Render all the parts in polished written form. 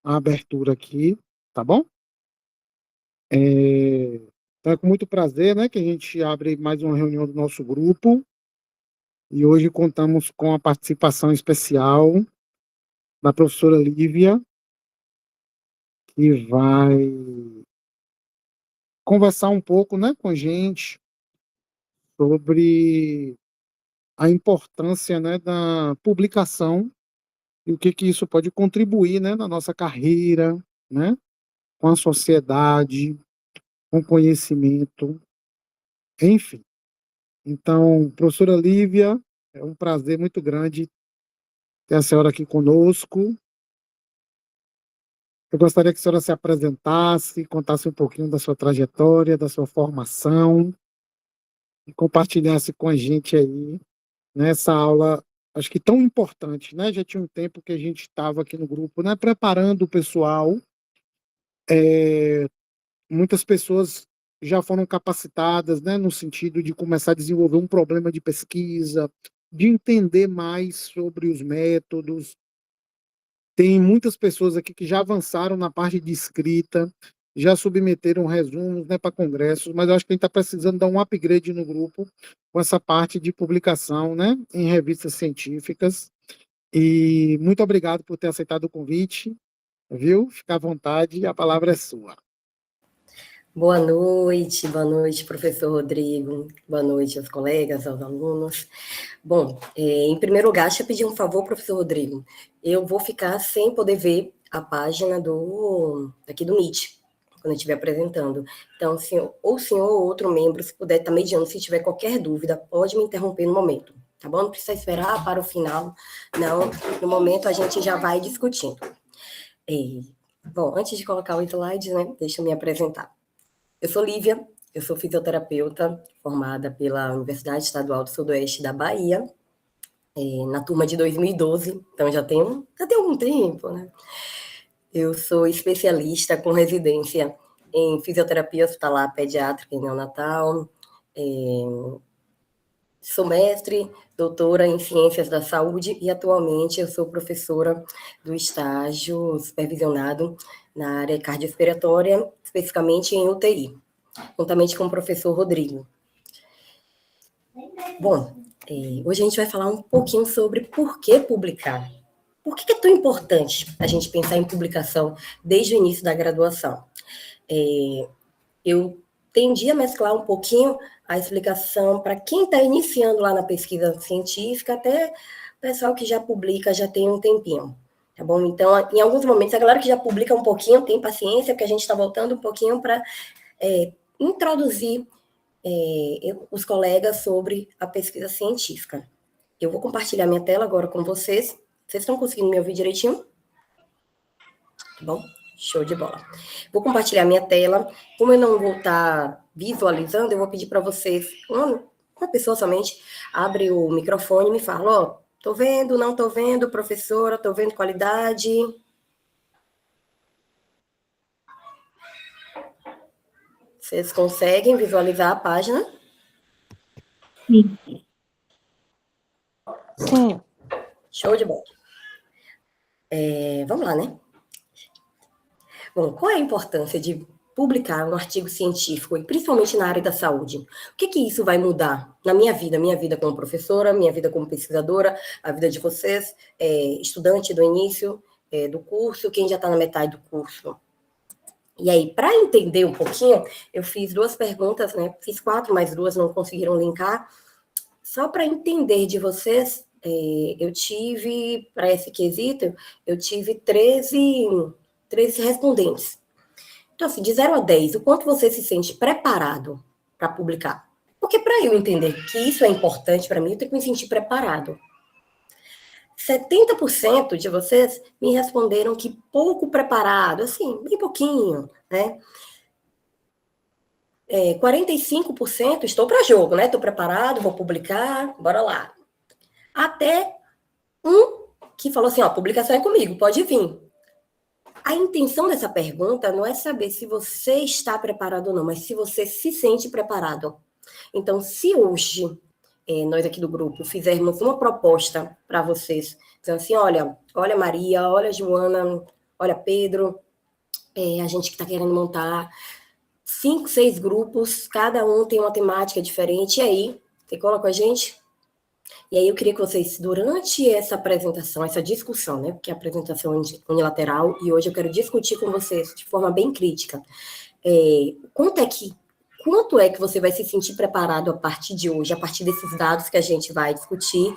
a abertura aqui, tá bom? Então é com muito prazer, né, que a gente abre mais uma reunião do nosso grupo e hoje contamos com a participação especial da professora Lívia, que vai conversar um pouco, né, com a gente sobre a importância, né, da publicação e o que que isso pode contribuir, né, na nossa carreira, né, com a sociedade, com conhecimento, enfim. Então, professora Lívia, é um prazer muito grande ter a senhora aqui conosco. Eu gostaria que a senhora se apresentasse, contasse um pouquinho da sua trajetória, da sua formação, e compartilhasse com a gente aí nessa aula, acho que tão importante, né? Já tinha um tempo que a gente estava aqui no grupo, né, preparando o pessoal. Muitas pessoas já foram capacitadas, né, no sentido de começar a desenvolver um problema de pesquisa, de entender mais sobre os métodos. Tem muitas pessoas aqui que já avançaram na parte de escrita, já submeteram resumos, né, para congressos, mas eu acho que a gente está precisando dar um upgrade no grupo com essa parte de publicação, né, em revistas científicas. E muito obrigado por ter aceitado o convite, viu? Fica à vontade, a palavra é sua. Boa noite, professor Rodrigo, boa noite aos colegas, aos alunos. Bom, em primeiro lugar, deixa eu pedir um favor, professor Rodrigo, eu vou ficar sem poder ver a página aqui do Meet, quando eu estiver apresentando. Então, o senhor ou outro membro, se puder estar mediando, se tiver qualquer dúvida, pode me interromper no momento, tá bom? Não precisa esperar para o final, não, no momento a gente já vai discutindo. Bom, antes de colocar o slide, né, deixa eu me apresentar. Eu sou Lívia, eu sou fisioterapeuta formada pela Universidade Estadual do Sudoeste da Bahia, na turma de 2012, então já tem algum tempo, né? Eu sou especialista com residência em fisioterapia hospitalar pediátrica e neonatal, sou mestre, doutora em ciências da saúde e atualmente eu sou professora do estágio supervisionado na área cardiorrespiratória, especificamente em UTI. Juntamente com o professor Rodrigo. Bom, hoje a gente vai falar um pouquinho sobre por que publicar. Por que é tão importante a gente pensar em publicação desde o início da graduação? Eu tendi a mesclar um pouquinho a explicação para quem está iniciando lá na pesquisa científica, até o pessoal que já publica já tem um tempinho. Tá bom? Então, em alguns momentos, a galera que já publica um pouquinho tem paciência, porque a gente está voltando um pouquinho para introduzir os colegas sobre a pesquisa científica. Eu vou compartilhar minha tela agora com vocês. Vocês estão conseguindo me ouvir direitinho? Tá bom? Show de bola. Vou compartilhar minha tela. Como eu não vou estar visualizando, eu vou pedir para vocês, uma pessoa somente, abre o microfone e me fala, ó, tô vendo, não tô vendo, professora, tô vendo qualidade. Vocês conseguem visualizar a página? Sim. Sim. Show de bola. Vamos lá, né? Bom, qual é a importância de publicar um artigo científico, e principalmente na área da saúde? O que isso vai mudar na minha vida como professora, minha vida como pesquisadora, a vida de vocês, estudante do início do curso, quem já está na metade do curso? E aí, para entender um pouquinho, eu fiz 2 perguntas, né? Fiz 4, mas 2 não conseguiram linkar. Só para entender de vocês, eu tive, para esse quesito, eu tive 13 respondentes. Então, assim, de 0 a 10, o quanto você se sente preparado para publicar? Porque para eu entender que isso é importante para mim, eu tenho que me sentir preparado. 70% de vocês me responderam que pouco preparado, assim, bem pouquinho, né? 45% estou para jogo, né? Estou preparado, vou publicar, bora lá. Até um que falou assim, ó, publicação é comigo, pode vir. A intenção dessa pergunta não é saber se você está preparado ou não, mas se você se sente preparado. Então, se hoje nós aqui do grupo fizermos uma proposta para vocês, então assim, olha Maria, olha Joana, olha, Pedro, a gente que está querendo montar 5, 6 grupos, cada um tem uma temática diferente, e aí, você cola com a gente? E aí eu queria que vocês, durante essa apresentação, essa discussão, né, porque a apresentação é unilateral, e hoje eu quero discutir com vocês de forma bem crítica, quanto é que você vai se sentir preparado a partir de hoje, a partir desses dados que a gente vai discutir.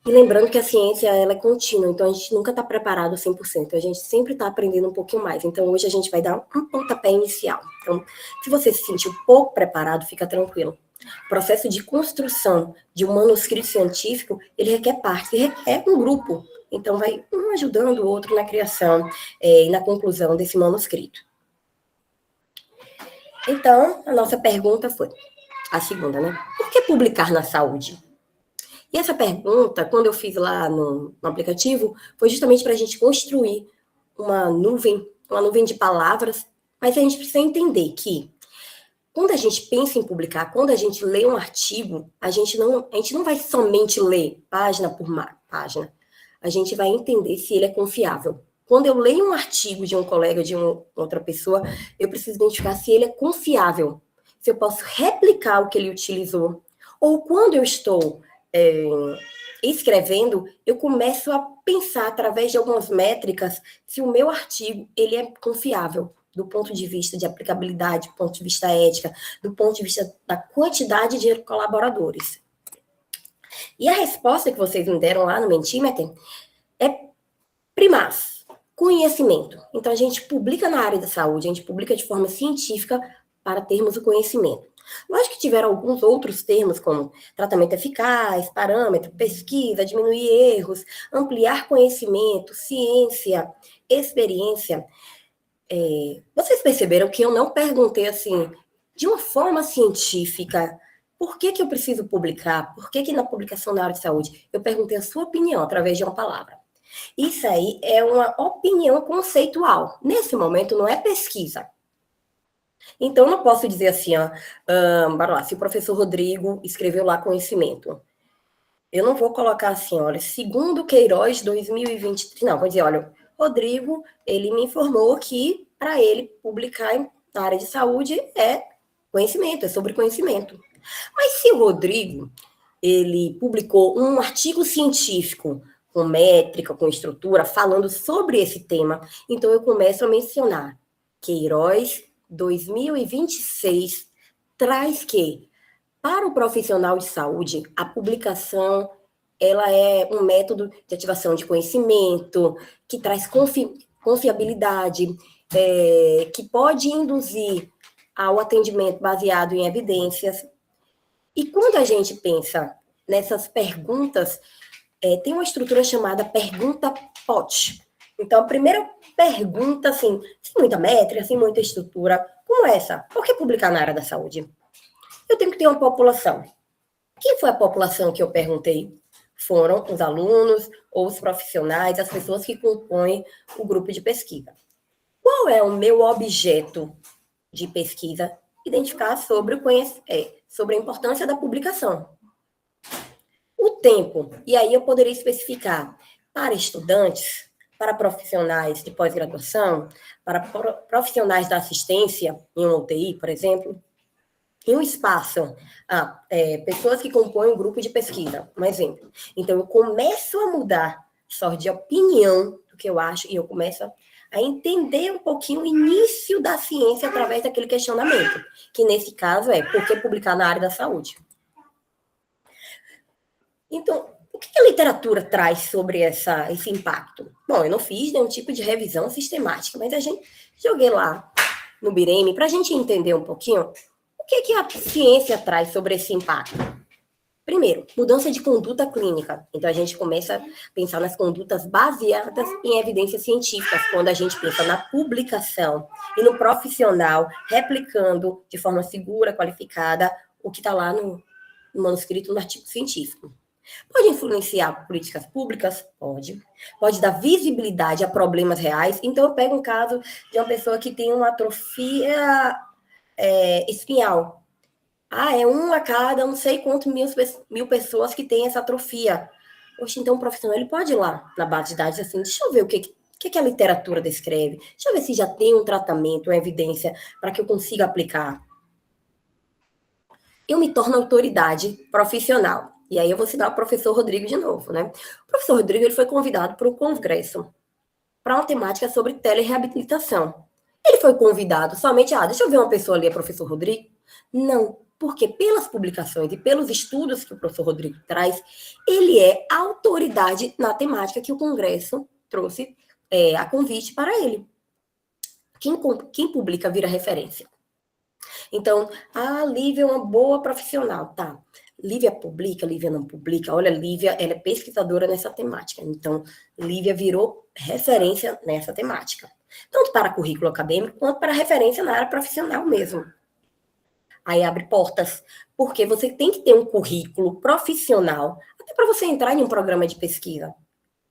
E lembrando que a ciência, ela é contínua, então a gente nunca está preparado 100%, a gente sempre está aprendendo um pouquinho mais. Então hoje a gente vai dar um pontapé inicial. Então, se você se sentir pouco preparado, fica tranquilo. O processo de construção de um manuscrito científico, ele requer parte, ele requer um grupo. Então vai um ajudando o outro na criação e na conclusão desse manuscrito. Então, a nossa pergunta foi, a segunda, né? Por que publicar na saúde? E essa pergunta, quando eu fiz lá no aplicativo, foi justamente para a gente construir uma nuvem de palavras, mas a gente precisa entender que, quando a gente pensa em publicar, quando a gente lê um artigo, a gente não vai somente ler página por página, a gente vai entender se ele é confiável. Quando eu leio um artigo de um colega, de outra pessoa, eu preciso identificar se ele é confiável, se eu posso replicar o que ele utilizou, ou quando eu estou escrevendo, eu começo a pensar através de algumas métricas se o meu artigo ele é confiável do ponto de vista de aplicabilidade, do ponto de vista ética, do ponto de vista da quantidade de colaboradores. E a resposta que vocês me deram lá no Mentimeter é primaz, conhecimento. Então, a gente publica na área da saúde, a gente publica de forma científica para termos o conhecimento. Lógico que tiveram alguns outros termos, como tratamento eficaz, parâmetro, pesquisa, diminuir erros, ampliar conhecimento, ciência, experiência. Vocês perceberam que eu não perguntei assim, de uma forma científica, por que eu preciso publicar? Por que na publicação na área de saúde? Eu perguntei a sua opinião através de uma palavra. Isso aí é uma opinião conceitual. Nesse momento, não é pesquisa. Então, eu não posso dizer assim, bora lá, se o professor Rodrigo escreveu lá conhecimento, eu não vou colocar assim, olha, segundo Queiroz 2023, não, vou dizer, olha, Rodrigo, ele me informou que para ele publicar na área de saúde é conhecimento, é sobre conhecimento. Mas se o Rodrigo, ele publicou um artigo científico com métrica, com estrutura, falando sobre esse tema, então eu começo a mencionar Queiroz 2026 traz que, para o profissional de saúde, a publicação ela é um método de ativação de conhecimento, que traz confiabilidade, que pode induzir ao atendimento baseado em evidências. E quando a gente pensa nessas perguntas, tem uma estrutura chamada pergunta POT. Então, a primeira pergunta, assim, sem muita métrica, sem muita estrutura, como essa? Por que publicar na área da saúde? Eu tenho que ter uma população. Quem foi a população que eu perguntei? Foram os alunos ou os profissionais, as pessoas que compõem o grupo de pesquisa. Qual é o meu objeto de pesquisa? Identificar sobre a importância da publicação. O tempo, e aí eu poderia especificar para estudantes, para profissionais de pós-graduação, para profissionais da assistência em uma UTI, por exemplo, em um espaço, pessoas que compõem um grupo de pesquisa, um exemplo. Então, eu começo a mudar só de opinião do que eu acho e eu começo a entender um pouquinho o início da ciência através daquele questionamento, que nesse caso é por que publicar na área da saúde? Então, o que a literatura traz sobre esse impacto? Bom, eu não fiz nenhum tipo de revisão sistemática, mas a gente joguei lá no Bireme para a gente entender um pouquinho o que a ciência traz sobre esse impacto. Primeiro, mudança de conduta clínica. Então, a gente começa a pensar nas condutas baseadas em evidências científicas, quando a gente pensa na publicação e no profissional replicando de forma segura, qualificada, o que está lá no manuscrito, no artigo científico. Pode influenciar políticas públicas? Pode. Pode dar visibilidade a problemas reais. Então, eu pego um caso de uma pessoa que tem uma atrofia espinhal. É a cada não sei quantos mil pessoas que tem essa atrofia. Oxe, então o profissional ele pode ir lá na base de dados assim, deixa eu ver o que O que a literatura descreve? Deixa eu ver se já tem um tratamento, uma evidência para que eu consiga aplicar. Eu me torno autoridade profissional. E aí eu vou citar o professor Rodrigo de novo, né? O professor Rodrigo ele foi convidado para um congresso para uma temática sobre telereabilitação. Ele foi convidado somente, deixa eu ver uma pessoa ali, é professor Rodrigo? Não, porque pelas publicações e pelos estudos que o professor Rodrigo traz, ele é autoridade na temática que o congresso trouxe a convite para ele. Quem publica vira referência. Então, Lívia é uma boa profissional, tá? Lívia publica, Lívia não publica. Olha, Lívia, ela é pesquisadora nessa temática. Então, Lívia virou referência nessa temática. Tanto para currículo acadêmico, quanto para referência na área profissional mesmo. Aí abre portas, porque você tem que ter um currículo profissional, até para você entrar em um programa de pesquisa.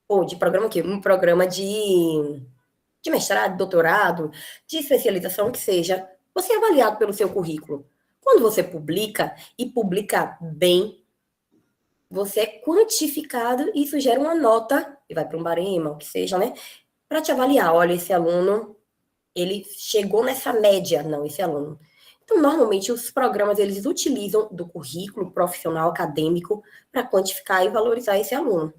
Ou de programa aqui, um programa de mestrado, doutorado, de especialização, que seja. Você é avaliado pelo seu currículo. Quando você publica, e publica bem, você é quantificado e isso gera uma nota, e vai para um barema, o que seja, né? Para te avaliar. Olha, esse aluno, ele chegou nessa média. Não, esse aluno. Então, normalmente, os programas, eles utilizam do currículo profissional acadêmico para quantificar e valorizar esse aluno.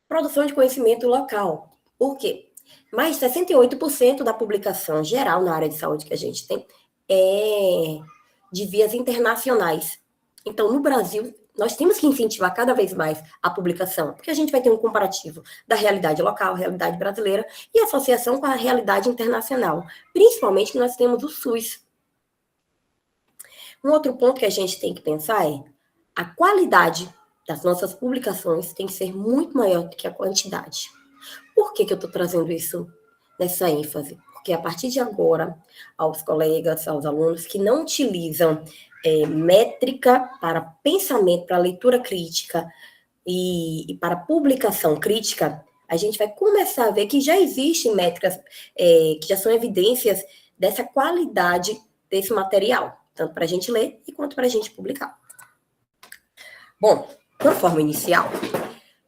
Produção de conhecimento local. Por quê? Mais de 68% da publicação geral na área de saúde que a gente tem é de vias internacionais. Então, no Brasil, nós temos que incentivar cada vez mais a publicação, porque a gente vai ter um comparativo da realidade local, realidade brasileira, e associação com a realidade internacional. Principalmente que nós temos o SUS. Um outro ponto que a gente tem que pensar é a qualidade das nossas publicações tem que ser muito maior do que a quantidade. Por que eu estou trazendo isso nessa ênfase? Porque a partir de agora, aos colegas, aos alunos que não utilizam métrica para pensamento, para leitura crítica e para publicação crítica, a gente vai começar a ver que já existem métricas, que já são evidências dessa qualidade desse material, tanto para a gente ler e quanto para a gente publicar. Bom, de forma inicial,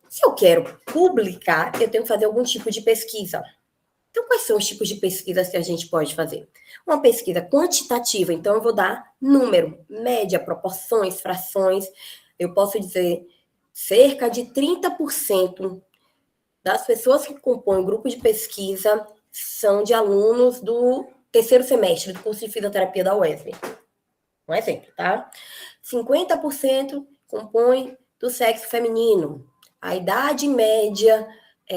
se eu quero publicar, eu tenho que fazer algum tipo de pesquisa. Então, quais são os tipos de pesquisas que a gente pode fazer? Uma pesquisa quantitativa, então eu vou dar número, média, proporções, frações. Eu posso dizer cerca de 30% das pessoas que compõem o grupo de pesquisa são de alunos do terceiro semestre do curso de fisioterapia da UESB. Um exemplo, tá? 50% compõem do sexo feminino. A idade média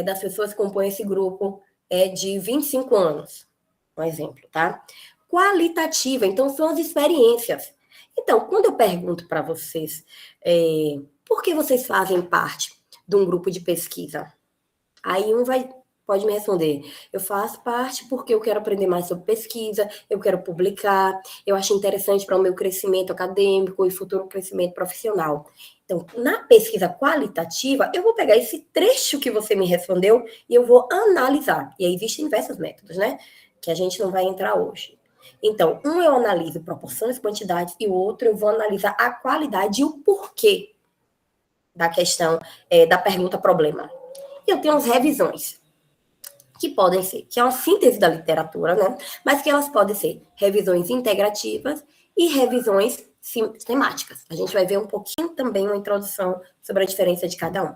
das pessoas que compõem esse grupo é de 25 anos. Um exemplo, tá? Qualitativa, então são as experiências. Então, quando eu pergunto para vocês por que vocês fazem parte de um grupo de pesquisa, aí pode me responder, eu faço parte porque eu quero aprender mais sobre pesquisa, eu quero publicar, eu acho interessante para o meu crescimento acadêmico e futuro crescimento profissional. Então, na pesquisa qualitativa, eu vou pegar esse trecho que você me respondeu e eu vou analisar. E aí existem diversos métodos, né? Que a gente não vai entrar hoje. Então, eu analiso proporções, quantidades, e o outro eu vou analisar a qualidade e o porquê da questão, da pergunta problema. E eu tenho as revisões, que podem ser, que é uma síntese da literatura, né? Mas que elas podem ser revisões integrativas e revisões temáticas. A gente vai ver um pouquinho também uma introdução sobre a diferença de cada um.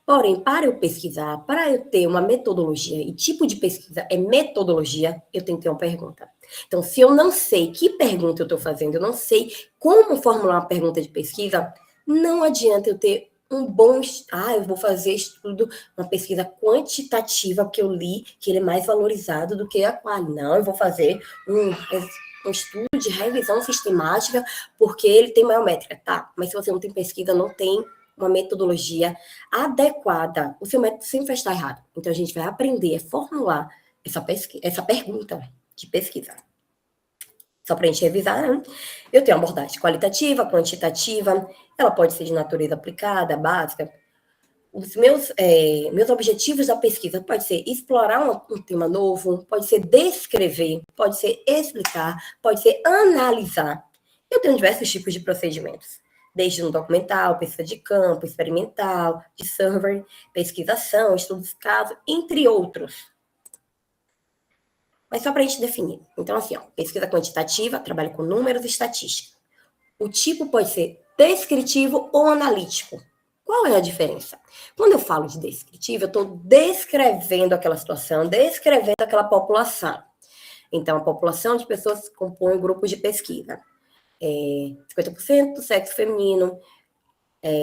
Porém, para eu pesquisar, para eu ter uma metodologia, e tipo de pesquisa é metodologia, eu tenho que ter uma pergunta. Então, se eu não sei que pergunta eu estou fazendo, eu não sei como formular uma pergunta de pesquisa, não adianta eu ter um bom... eu vou fazer estudo, uma pesquisa quantitativa, porque eu li que ele é mais valorizado do que a qual. Não, eu vou fazer um estudo de revisão sistemática, porque ele tem maior métrica. Tá, mas se você não tem pesquisa, não tem uma metodologia adequada, o seu método sempre vai estar errado. Então, a gente vai aprender a formular essa pergunta de pesquisa. Só para a gente revisar, né? Eu tenho uma abordagem qualitativa, quantitativa, ela pode ser de natureza aplicada, básica. Os meus objetivos da pesquisa pode ser explorar um tema novo, pode ser descrever, pode ser explicar, pode ser analisar. Eu tenho diversos tipos de procedimentos. desde no documental, pesquisa de campo, experimental, de server, pesquisação, estudos de caso, entre outros. Mas só para a gente definir. Então, assim, ó, pesquisa quantitativa, trabalha com números e estatística. O tipo pode ser descritivo ou analítico. Qual é a diferença? Quando eu falo de descritivo, eu estou descrevendo aquela situação, descrevendo aquela população. Então, a população de pessoas que compõem um grupo de pesquisa. 50% do sexo feminino,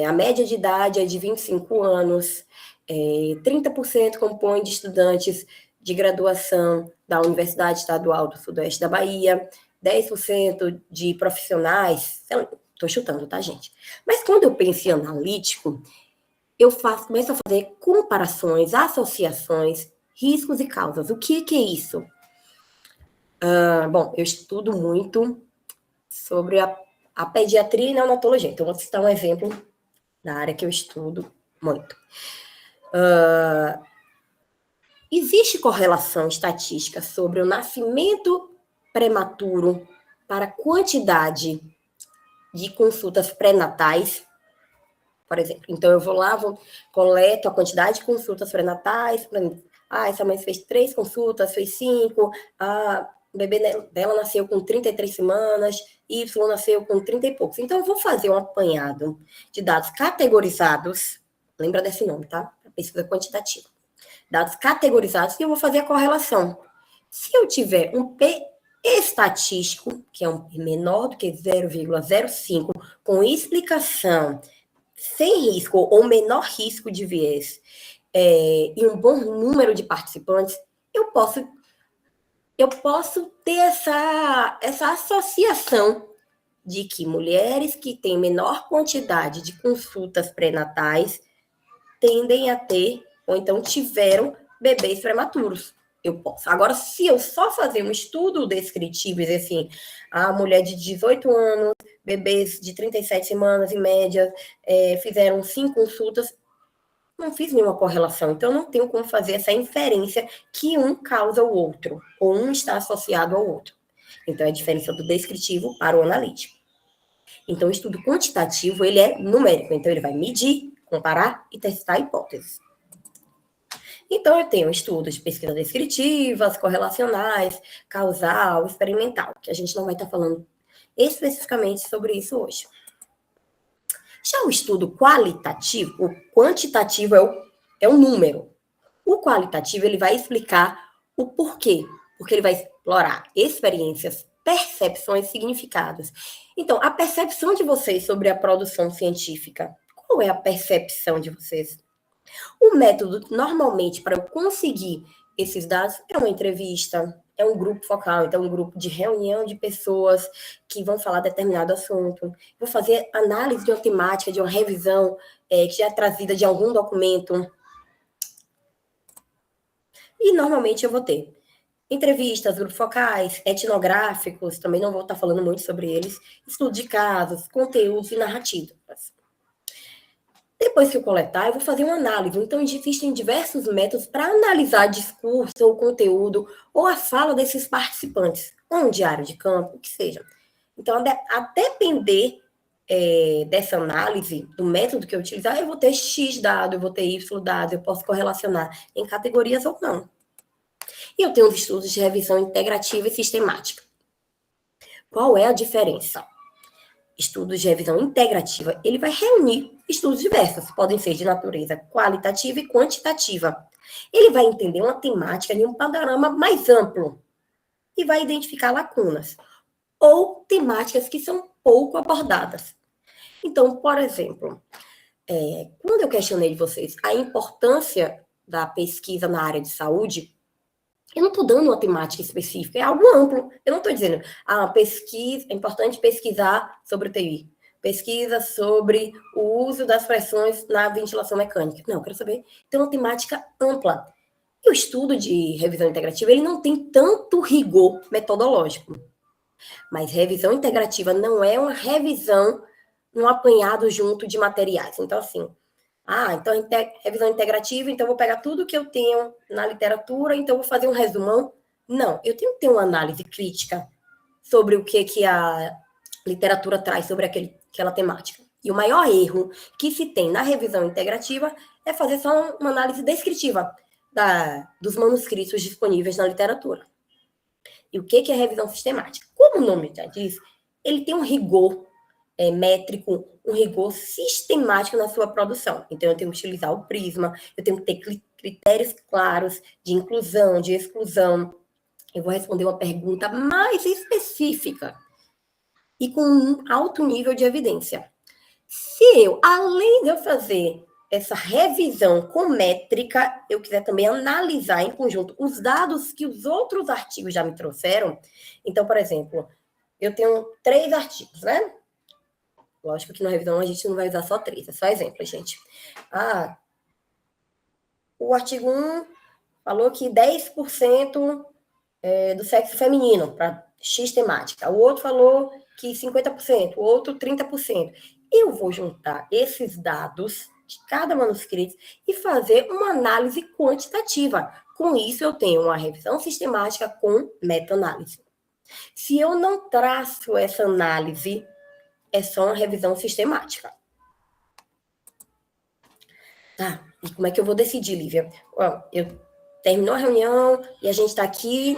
a média de idade é de 25 anos, 30% compõem de estudantes de graduação da Universidade Estadual do Sudoeste da Bahia, 10% de profissionais, estou chutando, tá, gente? Mas quando eu penso em analítico, eu começo a fazer comparações, associações, riscos e causas. O que é isso? Bom, eu estudo muito sobre a pediatria e neonatologia. Então, vou citar um exemplo da área que eu estudo muito. Existe correlação estatística sobre o nascimento prematuro para a quantidade de consultas pré-natais, por exemplo. Então, eu vou lá, coleto a quantidade de consultas pré-natais. Essa mãe fez 3 consultas, fez 5. O bebê dela nasceu com 33 semanas, Y nasceu com 30 e poucos. Então, eu vou fazer um apanhado de dados categorizados. Lembra desse nome, tá? Pesquisa quantitativa. Dados categorizados, e eu vou fazer a correlação. Se eu tiver um P estatístico, que é um P menor do que 0,05, com explicação sem risco ou menor risco de viés, e um bom número de participantes, eu posso ter essa associação de que mulheres que têm menor quantidade de consultas pré-natais tendem a ter, ou então tiveram, bebês prematuros. Eu posso. Agora, se eu só fazer um estudo descritivo e dizer assim, a mulher de 18 anos, bebês de 37 semanas em média, fizeram 5 consultas, não fiz nenhuma correlação. Então, não tenho como fazer essa inferência que um causa o outro, ou um está associado ao outro. Então, é a diferença do descritivo para o analítico. Então, o estudo quantitativo, ele é numérico. Então, ele vai medir, comparar e testar hipóteses. Então, eu tenho estudos de pesquisa descritivas, correlacionais, causal, experimental, que a gente não vai estar falando especificamente sobre isso hoje. Já o estudo qualitativo, o quantitativo é o número. O qualitativo, ele vai explicar o porquê, porque ele vai explorar experiências, percepções, significados. Então, a percepção de vocês sobre a produção científica, qual é a percepção de vocês? O método, normalmente, para eu conseguir esses dados, é uma entrevista, é um grupo focal, então um grupo de reunião de pessoas que vão falar determinado assunto. Vou fazer análise de uma temática, de uma revisão que já é trazida de algum documento. E, normalmente, eu vou ter entrevistas, grupos focais, etnográficos, também não vou estar falando muito sobre eles, estudo de casos, conteúdos e narrativas. Depois que eu coletar, eu vou fazer uma análise. Então, existem diversos métodos para analisar discurso ou conteúdo ou a fala desses participantes, ou um diário de campo, o que seja. Então, a depender dessa análise, do método que eu utilizar, eu vou ter X dado, eu vou ter Y dado, eu posso correlacionar em categorias ou não. E eu tenho os estudos de revisão integrativa e sistemática. Qual é a diferença? Estudos de revisão integrativa, ele vai reunir estudos diversos, podem ser de natureza qualitativa e quantitativa. Ele vai entender uma temática em um panorama mais amplo e vai identificar lacunas ou temáticas que são pouco abordadas. Então, por exemplo, quando eu questionei de vocês a importância da pesquisa na área de saúde, eu não estou dando uma temática específica, é algo amplo. Eu não estou dizendo, é importante pesquisar sobre UTI, pesquisa sobre o uso das pressões na ventilação mecânica. Não, eu quero saber. Tem uma temática ampla. E o estudo de revisão integrativa, ele não tem tanto rigor metodológico. Mas revisão integrativa não é uma revisão num apanhado junto de materiais. Então, assim, então revisão integrativa, então eu vou pegar tudo que eu tenho na literatura, então eu vou fazer um resumão. Não, eu tenho que ter uma análise crítica sobre o que a literatura traz sobre aquela temática. E o maior erro que se tem na revisão integrativa é fazer só uma análise descritiva dos manuscritos disponíveis na literatura. E o que é revisão sistemática? Como o nome já diz, ele tem um rigor métrico, um rigor sistemático na sua produção. Então, eu tenho que utilizar o prisma, eu tenho que ter critérios claros de inclusão, de exclusão. Eu vou responder uma pergunta mais específica e com um alto nível de evidência. Se eu, além de eu fazer essa revisão com métrica, eu quiser também analisar em conjunto os dados que os outros artigos já me trouxeram. Então, por exemplo, eu tenho 3 artigos, né? Lógico que na revisão a gente não vai usar só 3, é só exemplo, gente. O artigo 1 falou que 10% do sexo feminino para X temática. O outro falou que 50%, o outro 30%. Eu vou juntar esses dados de cada manuscrito e fazer uma análise quantitativa. Com isso, eu tenho uma revisão sistemática com meta-análise. Se eu não traço essa análise, é só uma revisão sistemática. Tá, e como é que eu vou decidir, Lívia? Eu terminou a reunião e a gente está aqui,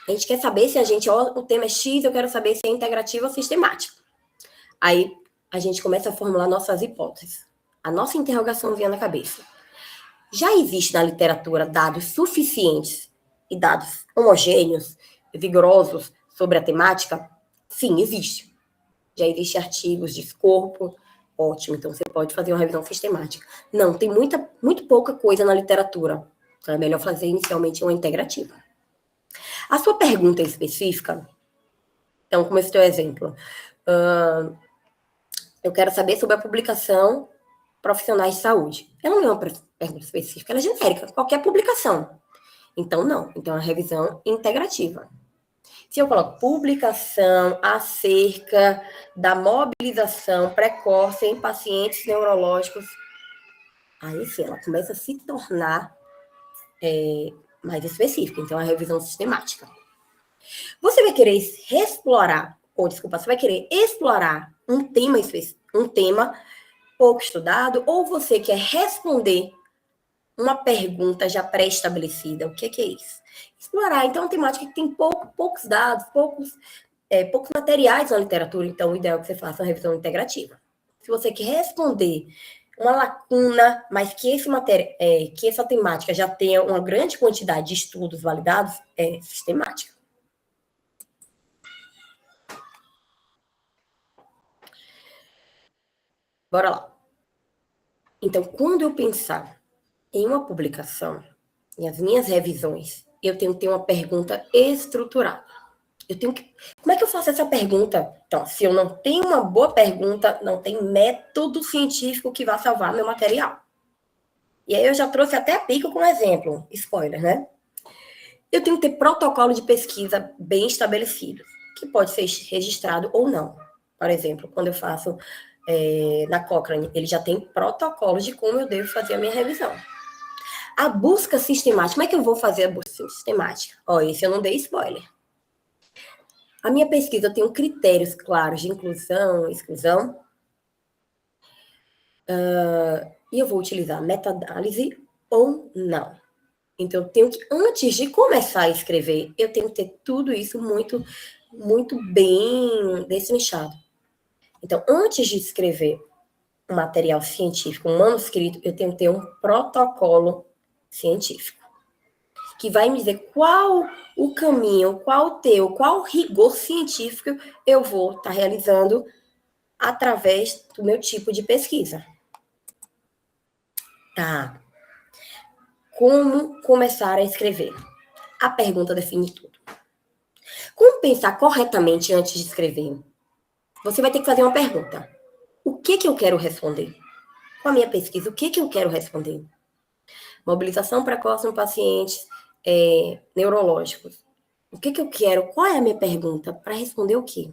a gente quer saber se o tema é X, eu quero saber se é integrativa ou sistemática. Aí, a gente começa a formular nossas hipóteses. A nossa interrogação vinha na cabeça. Já existe na literatura dados suficientes e dados homogêneos, vigorosos sobre a temática? Sim, existe. Já existem artigos de escopo, ótimo, então você pode fazer uma revisão sistemática. Não, tem muito pouca coisa na literatura, então é melhor fazer inicialmente uma integrativa. A sua pergunta é específica, então, como esse teu exemplo, eu quero saber sobre a publicação Profissionais de Saúde. Ela não é uma pergunta específica, ela é genérica, qualquer publicação. Então, não. Então, é uma revisão integrativa. Se eu coloco publicação acerca da mobilização precoce em pacientes neurológicos, aí sim, ela começa a se tornar mais específica. Então, é a revisão sistemática. Você vai querer você vai querer explorar um tema pouco estudado, ou você quer responder uma pergunta já pré-estabelecida? O que é isso? Explorar, então, uma temática que tem poucos dados, poucos materiais na literatura, então o ideal é que você faça uma revisão integrativa. Se você quer responder uma lacuna, mas que essa temática já tenha uma grande quantidade de estudos validados, é sistemática. Bora lá. Então, quando eu pensar em uma publicação, em as minhas revisões, eu tenho que ter uma pergunta estruturada. Como é que eu faço essa pergunta? Então, se eu não tenho uma boa pergunta, não tem método científico que vá salvar meu material. E aí eu já trouxe até a Pico como exemplo, spoiler, né? Eu tenho que ter protocolo de pesquisa bem estabelecido, que pode ser registrado ou não. Por exemplo, quando eu faço na Cochrane, ele já tem protocolos de como eu devo fazer a minha revisão. A busca sistemática, como é que eu vou fazer a busca sistemática? Esse eu não dei spoiler. A minha pesquisa, eu tenho critérios claros de inclusão, exclusão, e eu vou utilizar meta-análise ou não. Então, eu tenho que, antes de começar a escrever, eu tenho que ter tudo isso muito, muito bem destrinchado. Então, antes de escrever um material científico, um manuscrito, eu tenho que ter um protocolo científico, que vai me dizer qual o caminho, qual o rigor científico eu vou estar realizando através do meu tipo de pesquisa. Tá. Como começar a escrever? A pergunta define tudo. Como pensar corretamente antes de escrever? Você vai ter que fazer uma pergunta. O que eu quero responder? Com a minha pesquisa, o que eu quero responder? Mobilização precoce em pacientes neurológicos. O que eu quero? Qual é a minha pergunta? Para responder o quê?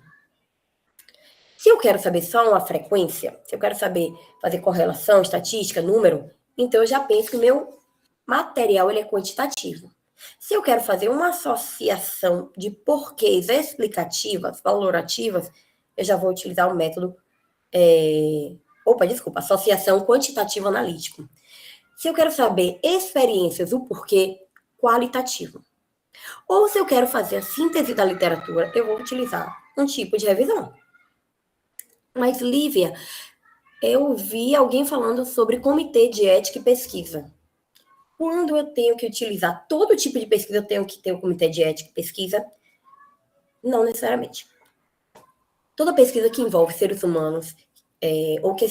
Se eu quero saber só uma frequência, se eu quero saber fazer correlação, estatística, número, então eu já penso que o meu material ele é quantitativo. Se eu quero fazer uma associação de porquês explicativas, valorativas, eu já vou utilizar o método associação quantitativo analítico. Se eu quero saber experiências, o porquê, qualitativo. Ou se eu quero fazer a síntese da literatura, eu vou utilizar um tipo de revisão. Mas, Lívia, eu vi alguém falando sobre comitê de ética e pesquisa. Quando eu tenho que utilizar todo tipo de pesquisa, eu tenho que ter um comitê de ética e pesquisa? Não necessariamente. Toda pesquisa que envolve seres humanos, ou que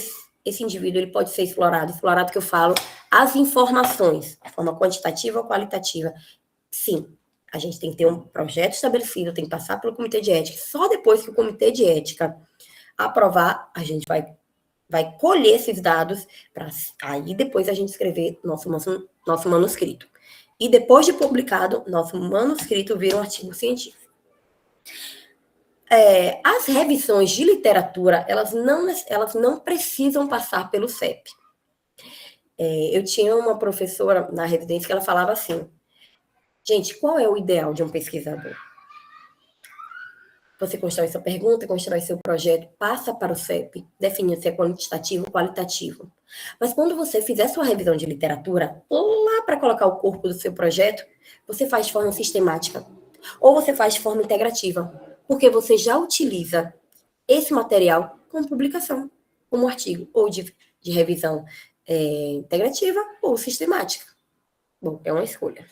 esse indivíduo ele pode ser explorado que eu falo, as informações, de forma quantitativa ou qualitativa, sim, a gente tem que ter um projeto estabelecido, tem que passar pelo comitê de ética. Só depois que o comitê de ética aprovar, a gente vai colher esses dados, para aí depois a gente escrever nosso manuscrito. E depois de publicado, nosso manuscrito vira um artigo científico. As revisões de literatura, elas não precisam passar pelo CEP. Eu tinha uma professora na residência que ela falava assim, gente, qual é o ideal de um pesquisador? Você constrói sua pergunta, constrói seu projeto, passa para o CEP, definindo se é quantitativo ou qualitativo. Mas quando você fizer sua revisão de literatura, lá para colocar o corpo do seu projeto, você faz de forma sistemática. Ou você faz de forma integrativa, porque você já utiliza esse material como publicação, como artigo, ou de revisão integrativa ou sistemática. Bom, é uma escolha.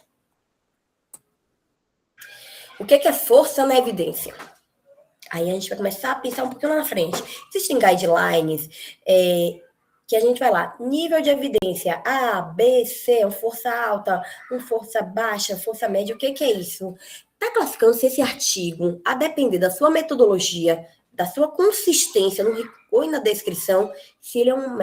O que é força na evidência? Aí a gente vai começar a pensar um pouquinho lá na frente. Existem guidelines que a gente vai lá, nível de evidência, A, B, C, força alta, força baixa, força média, o que é isso? Está classificando se esse artigo, a depender da sua metodologia, da sua consistência no rigor e na descrição, se ele é um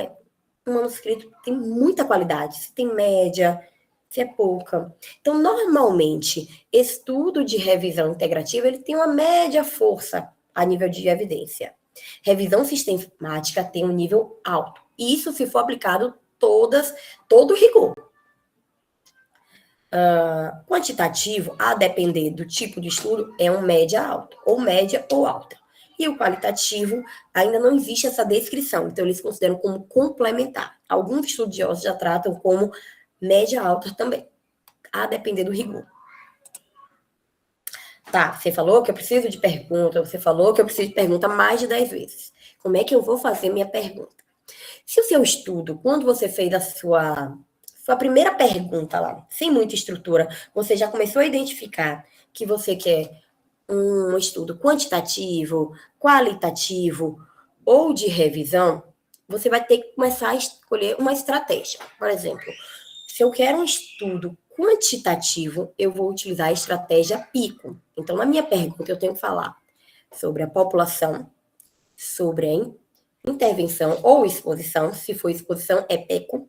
manuscrito que tem muita qualidade, se tem média, se é pouca. Então, normalmente, estudo de revisão integrativa, ele tem uma média força a nível de evidência. Revisão sistemática tem um nível alto. Isso se for aplicado todo rigor. Quantitativo, a depender do tipo de estudo, é um média alto, ou média ou alta. E o qualitativo, ainda não existe essa descrição, então eles consideram como complementar. Alguns estudiosos já tratam como média alta também, a depender do rigor. Tá, você falou que eu preciso de pergunta, você falou que eu preciso de pergunta mais de 10 vezes. Como é que eu vou fazer minha pergunta? Se o seu estudo, quando você fez a sua primeira pergunta lá, sem muita estrutura, você já começou a identificar que você quer um estudo quantitativo, qualitativo ou de revisão, você vai ter que começar a escolher uma estratégia. Por exemplo, se eu quero um estudo quantitativo, eu vou utilizar a estratégia PICO. Então, na minha pergunta, eu tenho que falar sobre a população, sobre a intervenção ou exposição, se for exposição, é PECO,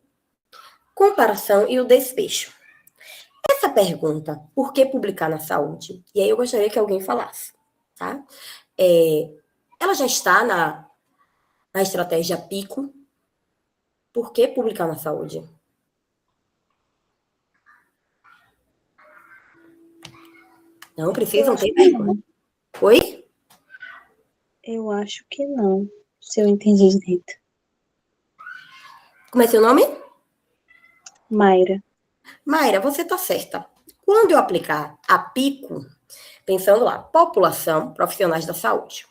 comparação e o desfecho. Essa pergunta, por que publicar na saúde? E aí eu gostaria que alguém falasse, tá? Ela já está na estratégia PICO. Por que publicar na saúde? Não precisam ter pergunta. Oi? Eu acho que não, se eu entendi direito. Como é seu nome? Mayra. Mayra, você está certa. Quando eu aplicar a PICO, pensando lá, população, profissionais da saúde.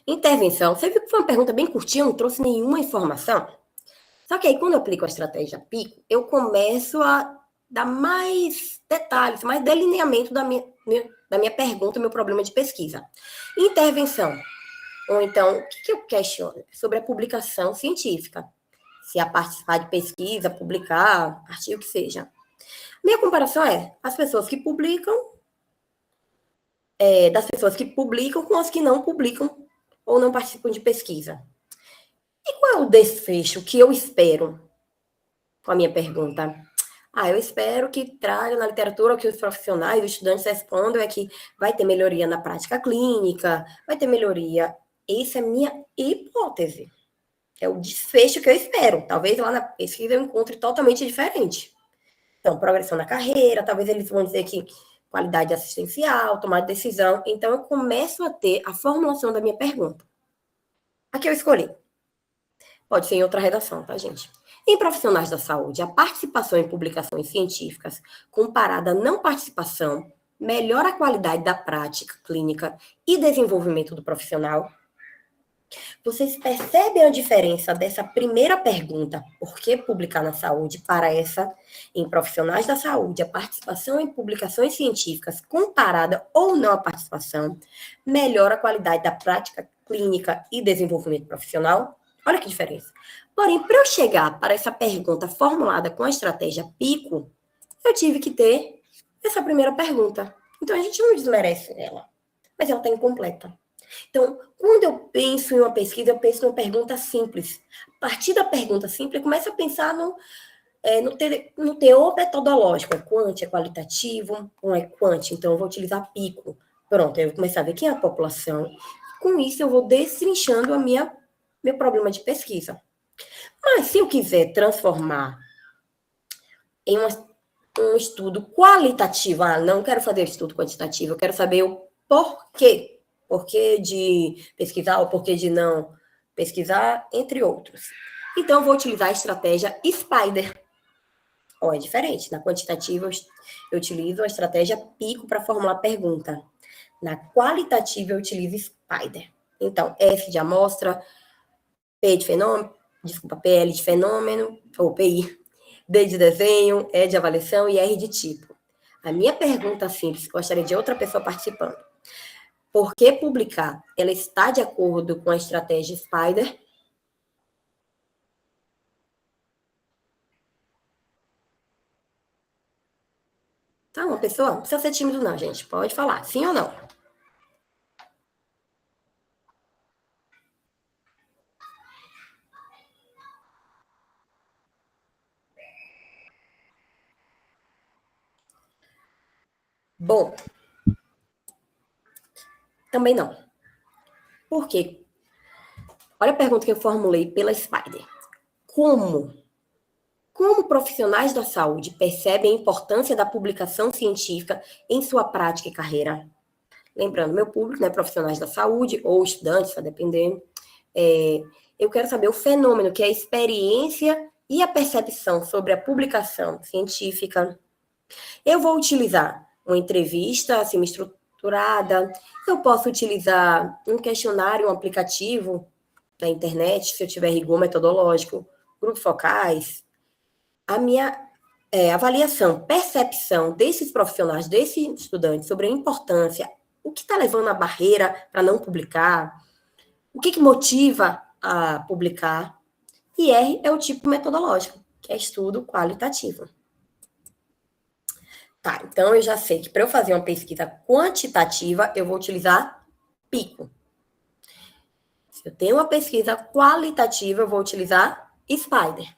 Intervenção, você viu que foi uma pergunta bem curtinha, não trouxe nenhuma informação? Só que aí, quando eu aplico a estratégia PICO, eu começo a dar mais detalhes, mais delineamento da minha pergunta, meu problema de pesquisa. Intervenção. Ou então, o que eu questiono? Sobre a publicação científica. Se a participar de pesquisa, publicar, artigo que seja. Minha comparação é as pessoas que publicam, das pessoas que publicam com as que não publicam ou não participam de pesquisa. E qual é o desfecho que eu espero com a minha pergunta? Eu espero que traga na literatura o que os profissionais, os estudantes respondam é que vai ter melhoria na prática clínica, vai ter melhoria. Essa é a minha hipótese. É o desfecho que eu espero. Talvez lá na pesquisa eu encontre totalmente diferente. Então, progressão na carreira, talvez eles vão dizer que qualidade assistencial, tomar decisão. Então, eu começo a ter a formulação da minha pergunta. Aqui eu escolhi. Pode ser em outra redação, tá, gente? Em profissionais da saúde, a participação em publicações científicas, comparada à não participação, melhora a qualidade da prática clínica e desenvolvimento do profissional. Vocês percebem a diferença dessa primeira pergunta, por que publicar na saúde, para essa, em profissionais da saúde, a participação em publicações científicas, comparada ou não à participação, melhora a qualidade da prática clínica e desenvolvimento profissional? Olha que diferença. Porém, para eu chegar para essa pergunta formulada com a estratégia PICO, eu tive que ter essa primeira pergunta. Então, a gente não desmerece ela, mas ela está incompleta. Então, quando eu penso em uma pesquisa, eu penso numa pergunta simples. A partir da pergunta simples, eu começo a pensar no teor metodológico. É quant, é qualitativo, não é quant, então eu vou utilizar PICO. Pronto, eu vou começar a ver quem é a população. Com isso, eu vou destrinchando meu problema de pesquisa. Mas se eu quiser transformar em um estudo qualitativo, não quero fazer estudo quantitativo, eu quero saber o porquê. Porquê de pesquisar ou porquê de não pesquisar, entre outros. Então, eu vou utilizar a estratégia SPIDER. É diferente. Na quantitativa, eu utilizo a estratégia PICO para formular a pergunta. Na qualitativa, eu utilizo SPIDER. Então, F de amostra, PL de fenômeno, ou PI, D de desenho, E de avaliação e R de tipo. A minha pergunta simples, gostaria de outra pessoa participando. Por que publicar? Ela está de acordo com a estratégia SPIDER? Tá, uma pessoa? Não precisa ser tímido não, gente. Pode falar, sim ou não? Bom, também não. Por quê? Olha a pergunta que eu formulei pela SPIDER. Como profissionais da saúde percebem a importância da publicação científica em sua prática e carreira? Lembrando, meu público, né, profissionais da saúde ou estudantes, está dependendo. Eu quero saber o fenômeno, que é a experiência e a percepção sobre a publicação científica. Eu vou utilizar uma entrevista assim, estruturada, eu posso utilizar um questionário, um aplicativo da internet, se eu tiver rigor metodológico, grupos focais. A minha avaliação, percepção desses profissionais, desses estudantes sobre a importância, o que está levando à barreira para não publicar, o que motiva a publicar. E R é o tipo metodológico, que é estudo qualitativo. Tá, então eu já sei que para eu fazer uma pesquisa quantitativa, eu vou utilizar PICO. Se eu tenho uma pesquisa qualitativa, eu vou utilizar SPIDER.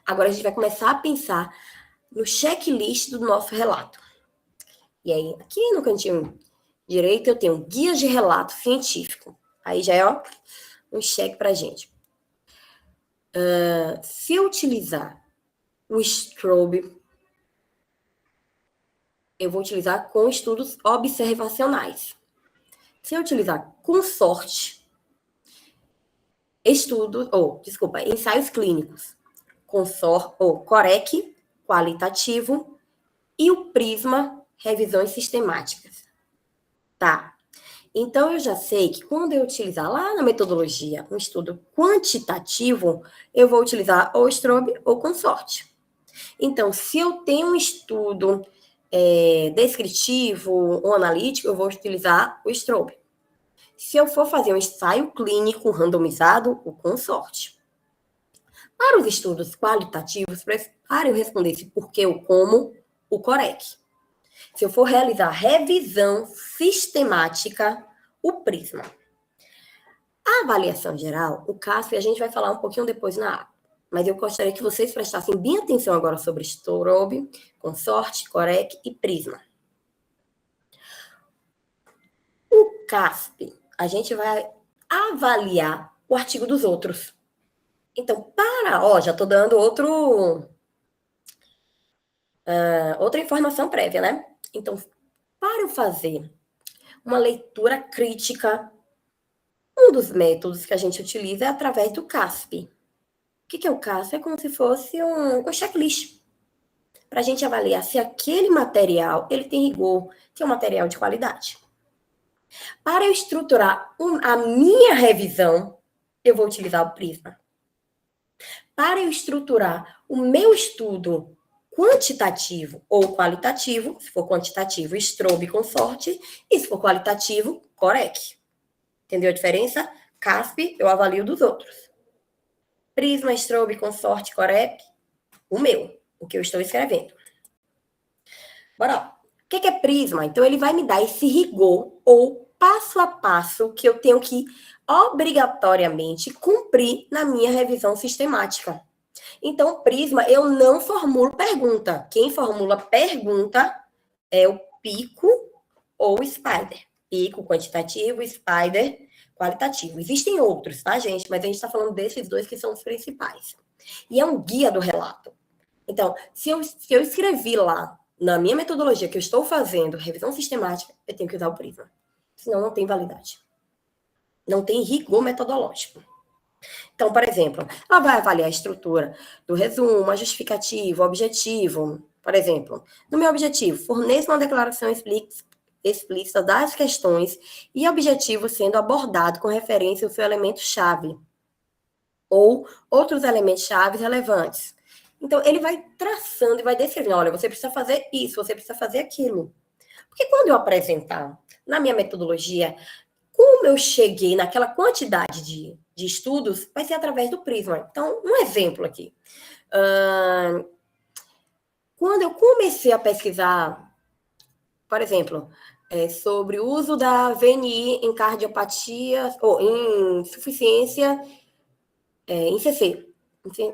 Agora a gente vai começar a pensar no checklist do nosso relato. E aí, aqui no cantinho direito, eu tenho guias de relato científico. Aí já é um check para a gente. Se eu utilizar o Strobe, eu vou utilizar com estudos observacionais. Se eu utilizar Consort, ensaios clínicos, Corec, qualitativo, e o Prisma, revisões sistemáticas. Tá. Então, eu já sei que quando eu utilizar lá na metodologia um estudo quantitativo, eu vou utilizar ou Strobe ou Consort. Então, se eu tenho um estudo descritivo ou analítico, eu vou utilizar o Strobe. Se eu for fazer um ensaio clínico randomizado, o Consort. Para os estudos qualitativos, para eu responder esse porquê, o como, o Corec. Se eu for realizar revisão sistemática, o Prisma. A avaliação geral, o CASP, a gente vai falar um pouquinho depois na aula. Mas eu gostaria que vocês prestassem bem atenção agora sobre Strobe, Consort, Corec e Prisma. O CASP, a gente vai avaliar o artigo dos outros. Então, já estou dando outra informação prévia, né? Então, para eu fazer uma leitura crítica Um dos métodos que a gente utiliza é através do CASP. O que é o CASP? É como se fosse um checklist para a gente avaliar se aquele material ele tem rigor, que é um material de qualidade. Para eu estruturar a minha revisão, eu vou utilizar o Prisma. Para eu estruturar o meu estudo quantitativo ou qualitativo, se for quantitativo, Strobe Consorte, e se for qualitativo, Corec. Entendeu a diferença? CASP, eu avalio dos outros. Prisma, Strobe, Consorte, Corec, o meu, o que eu estou escrevendo. Bora lá. O que é Prisma? Então, ele vai me dar esse rigor ou passo a passo que eu tenho que obrigatoriamente cumprir na minha revisão sistemática. Então, Prisma, eu não formulo pergunta. Quem formula pergunta é o Pico ou o Spider. Pico quantitativo, Spider qualitativo. Existem outros, tá, gente? Mas a gente está falando desses dois que são os principais. E é um guia do relato. Então, se eu escrevi lá, na minha metodologia que eu estou fazendo, revisão sistemática, eu tenho que usar o Prisma. Senão não tem validade. Não tem rigor metodológico. Então, por exemplo, ela vai avaliar a estrutura do resumo, a justificativa, o objetivo. Por exemplo, no meu objetivo, forneça uma declaração explícita das questões e objetivo sendo abordado com referência ao seu elemento-chave ou outros elementos-chave relevantes. Então, ele vai traçando e vai descrevendo, olha, você precisa fazer isso, você precisa fazer aquilo. Porque quando eu apresentar na minha metodologia como eu cheguei naquela quantidade de estudos, vai ser através do Prisma. Então, um exemplo aqui. Quando eu comecei a pesquisar, por exemplo, sobre o uso da VNI em cardiopatia, ou em insuficiência, em CC,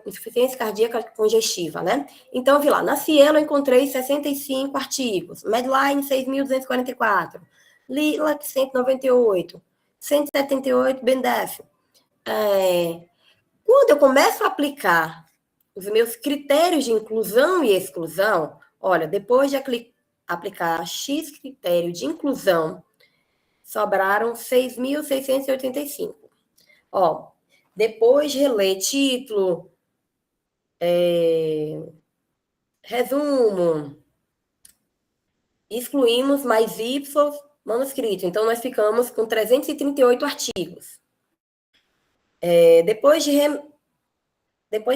insuficiência cardíaca congestiva, né? Então, eu vi lá, na Cielo eu encontrei 65 artigos, Medline 6.244, Lilac 198, 178 BNDEF. Quando eu começo a aplicar os meus critérios de inclusão e exclusão, olha, depois de aplicar X critério de inclusão, sobraram 6.685. Ó, depois de reler título, resumo, excluímos mais Y manuscrito. Então, nós ficamos com 338 artigos. Depois de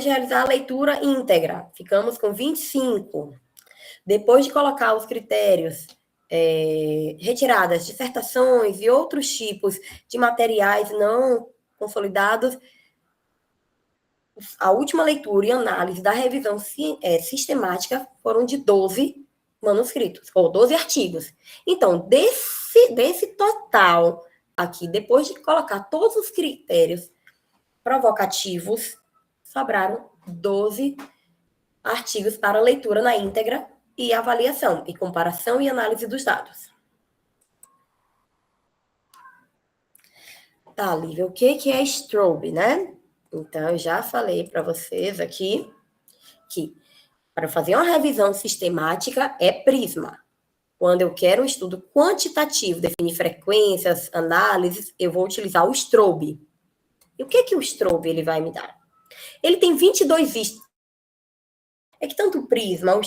realizar a leitura íntegra, ficamos com 25. Depois de colocar os critérios, retiradas, dissertações e outros tipos de materiais não consolidados, a última leitura e análise da revisão sistemática foram de 12 manuscritos, ou 12 artigos. Então, desse total aqui, depois de colocar todos os critérios provocativos, sobraram 12 artigos para leitura na íntegra e avaliação, e comparação e análise dos dados. Tá, Lívia, o que é Strobe, né? Então, eu já falei para vocês aqui que para fazer uma revisão sistemática é Prisma. Quando eu quero um estudo quantitativo, definir frequências, análises, eu vou utilizar o Strobe. E o que o Strobe ele vai me dar? Ele tem 22 vistas. É que tanto o Prisma, o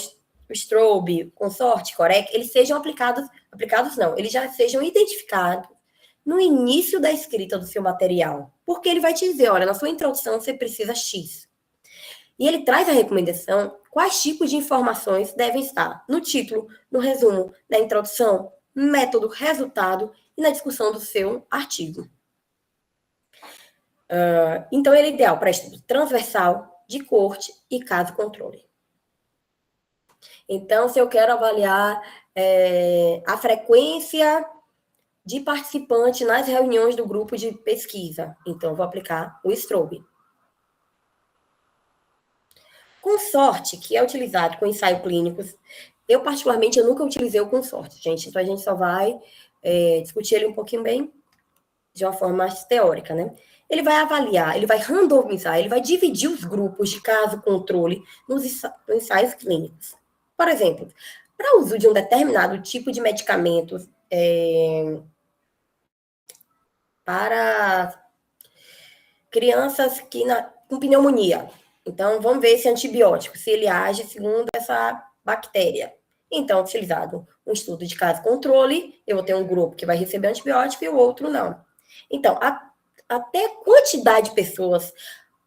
Strobe, Consorte, Corec, eles sejam aplicados não, eles já sejam identificados no início da escrita do seu material. Porque ele vai te dizer, olha, na sua introdução você precisa X. E ele traz a recomendação quais tipos de informações devem estar no título, no resumo, na introdução, método, resultado e na discussão do seu artigo. Então, ele é ideal para estudo transversal, de corte e caso controle. Então, se eu quero avaliar a frequência de participante nas reuniões do grupo de pesquisa, então eu vou aplicar o Strobe. Consorte, que é utilizado com ensaio clínicos, eu particularmente eu nunca utilizei o Consorte, gente, então a gente só vai discutir ele um pouquinho bem de uma forma mais teórica, né? Ele vai avaliar, ele vai randomizar, ele vai dividir os grupos de caso controle nos ensaios clínicos. Por exemplo, para uso de um determinado tipo de medicamento para crianças com pneumonia. Então, vamos ver esse antibiótico, se ele age segundo essa bactéria. Então, utilizado um estudo de caso controle, eu vou ter um grupo que vai receber antibiótico e o outro não. Então, até quantidade de pessoas,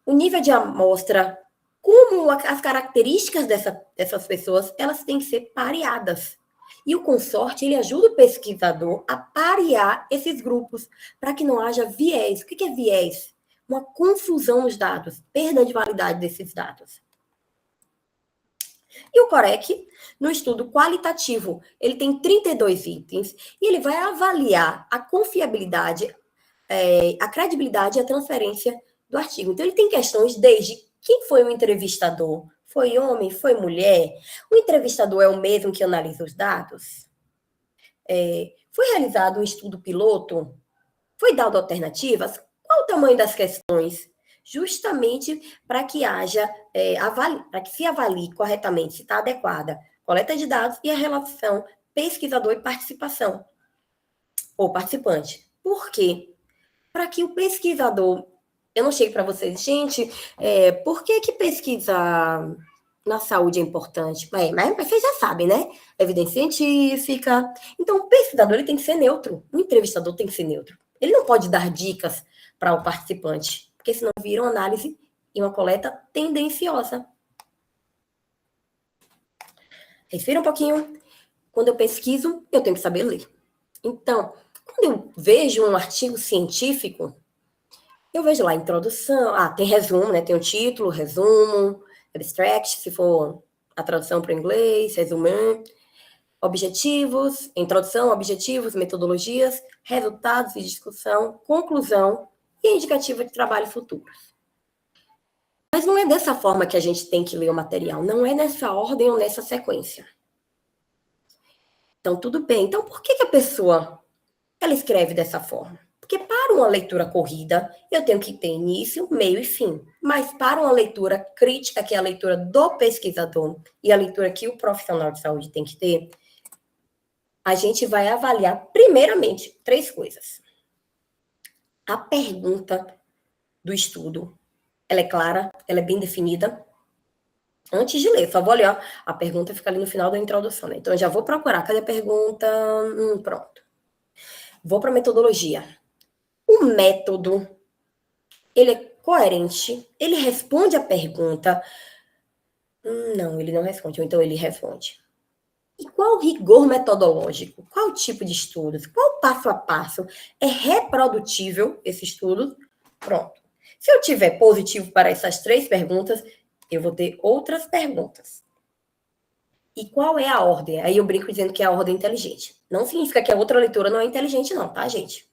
o nível de amostra, como as características dessas pessoas, elas têm que ser pareadas. E o consorte, ele ajuda o pesquisador a parear esses grupos, para que não haja viés. O que é viés? Uma confusão nos dados, perda de validade desses dados. E o Corec, no estudo qualitativo, ele tem 32 itens e ele vai avaliar a confiabilidade, a credibilidade e a transferência do artigo. Então, ele tem questões desde quem foi o entrevistador, foi homem, foi mulher, o entrevistador é o mesmo que analisa os dados, foi realizado um estudo piloto, foi dado alternativas, qual o tamanho das questões? Justamente para que haja, para que se avalie corretamente se está adequada coleta de dados e a relação pesquisador e participação, ou participante. Por quê? Para que o pesquisador, eu não chego para vocês, gente, por que pesquisa na saúde é importante? Mas vocês já sabem, né? Evidência científica. Então, o pesquisador ele tem que ser neutro, o entrevistador tem que ser neutro. Ele não pode dar dicas para o participante, porque senão vira uma análise e uma coleta tendenciosa. Respira um pouquinho. Quando eu pesquiso, eu tenho que saber ler. Então, quando eu vejo um artigo científico, eu vejo lá a introdução, tem resumo, né? Tem o título, resumo, abstract, se for a tradução para o inglês, resumo, objetivos, introdução, objetivos, metodologias, resultados de discussão, conclusão e indicativa de trabalho futuro. Mas não é dessa forma que a gente tem que ler o material, não é nessa ordem ou nessa sequência. Então, tudo bem. Então, por que a pessoa ela escreve dessa forma? Porque para uma leitura corrida, eu tenho que ter início, meio e fim. Mas para uma leitura crítica, que é a leitura do pesquisador e a leitura que o profissional de saúde tem que ter, a gente vai avaliar, primeiramente, 3 coisas. A pergunta do estudo, ela é clara, ela é bem definida. Antes de ler, só vou olhar. A pergunta fica ali no final da introdução, né? Então, eu já vou procurar. Cadê a pergunta? Pronto. Vou para a metodologia. O método, ele é coerente, ele responde a pergunta. Não, ele não responde, ou então ele responde. E qual o rigor metodológico? Qual o tipo de estudos? Qual o passo a passo? É reprodutível esse estudo? Pronto. Se eu tiver positivo para essas 3 perguntas, eu vou ter outras perguntas. E qual é a ordem? Aí eu brinco dizendo que é a ordem inteligente. Não significa que a outra leitura não é inteligente, não, tá, gente?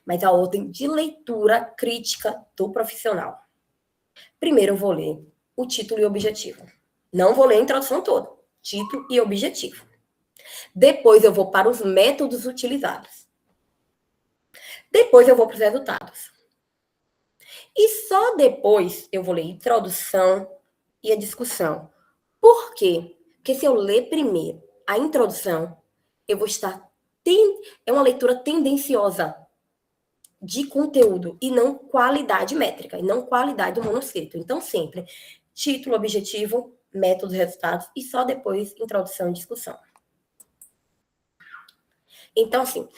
Mas a ordem de leitura crítica do profissional. Primeiro eu vou ler o título e objetivo. Não vou ler a introdução toda. Título e objetivo. Depois eu vou para os métodos utilizados. Depois eu vou para os resultados. E só depois eu vou ler a introdução e a discussão. Por quê? Porque se eu ler primeiro a introdução, eu vou estar... É uma leitura tendenciosa de conteúdo e não qualidade métrica, e não qualidade do manuscrito. Então, sempre título, objetivo, métodos, resultados, e só depois introdução e discussão. Então, assim,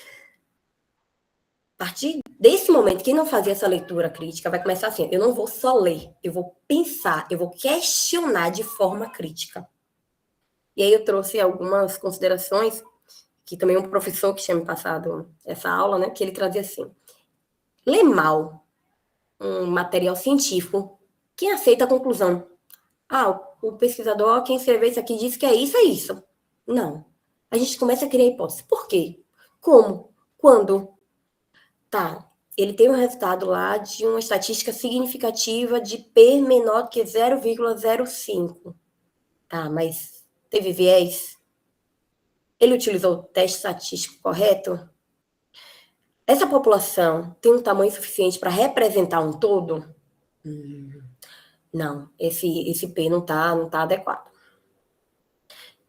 a partir desse momento, quem não fazia essa leitura crítica vai começar assim, eu não vou só ler, eu vou pensar, eu vou questionar de forma crítica. E aí eu trouxe algumas considerações, que também um professor que tinha me passado essa aula, né, que ele trazia assim, lê mal um material científico, quem aceita a conclusão? O pesquisador, quem escreveu isso aqui, disse que é isso. Não. A gente começa a criar hipótese. Por quê? Como? Quando? Tá. Ele tem um resultado lá de uma estatística significativa de P menor que 0,05. Tá, mas teve viés? Ele utilizou o teste estatístico correto? Essa população tem um tamanho suficiente para representar um todo? Não, esse P não tá adequado.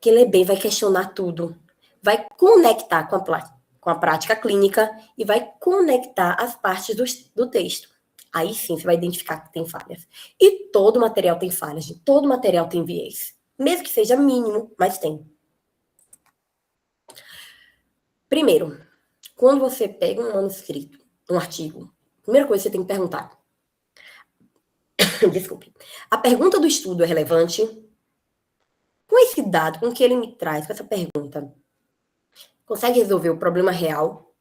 Que ler bem vai questionar tudo, vai conectar com a prática clínica e vai conectar as partes do texto. Aí sim você vai identificar que tem falhas. E todo material tem falhas, todo material tem viés. Mesmo que seja mínimo, mas tem. Primeiro, quando você pega um manuscrito, um artigo, a primeira coisa que você tem que perguntar. Desculpe. A pergunta do estudo é relevante? Com esse dado, com o que ele me traz, com essa pergunta, consegue resolver o problema real?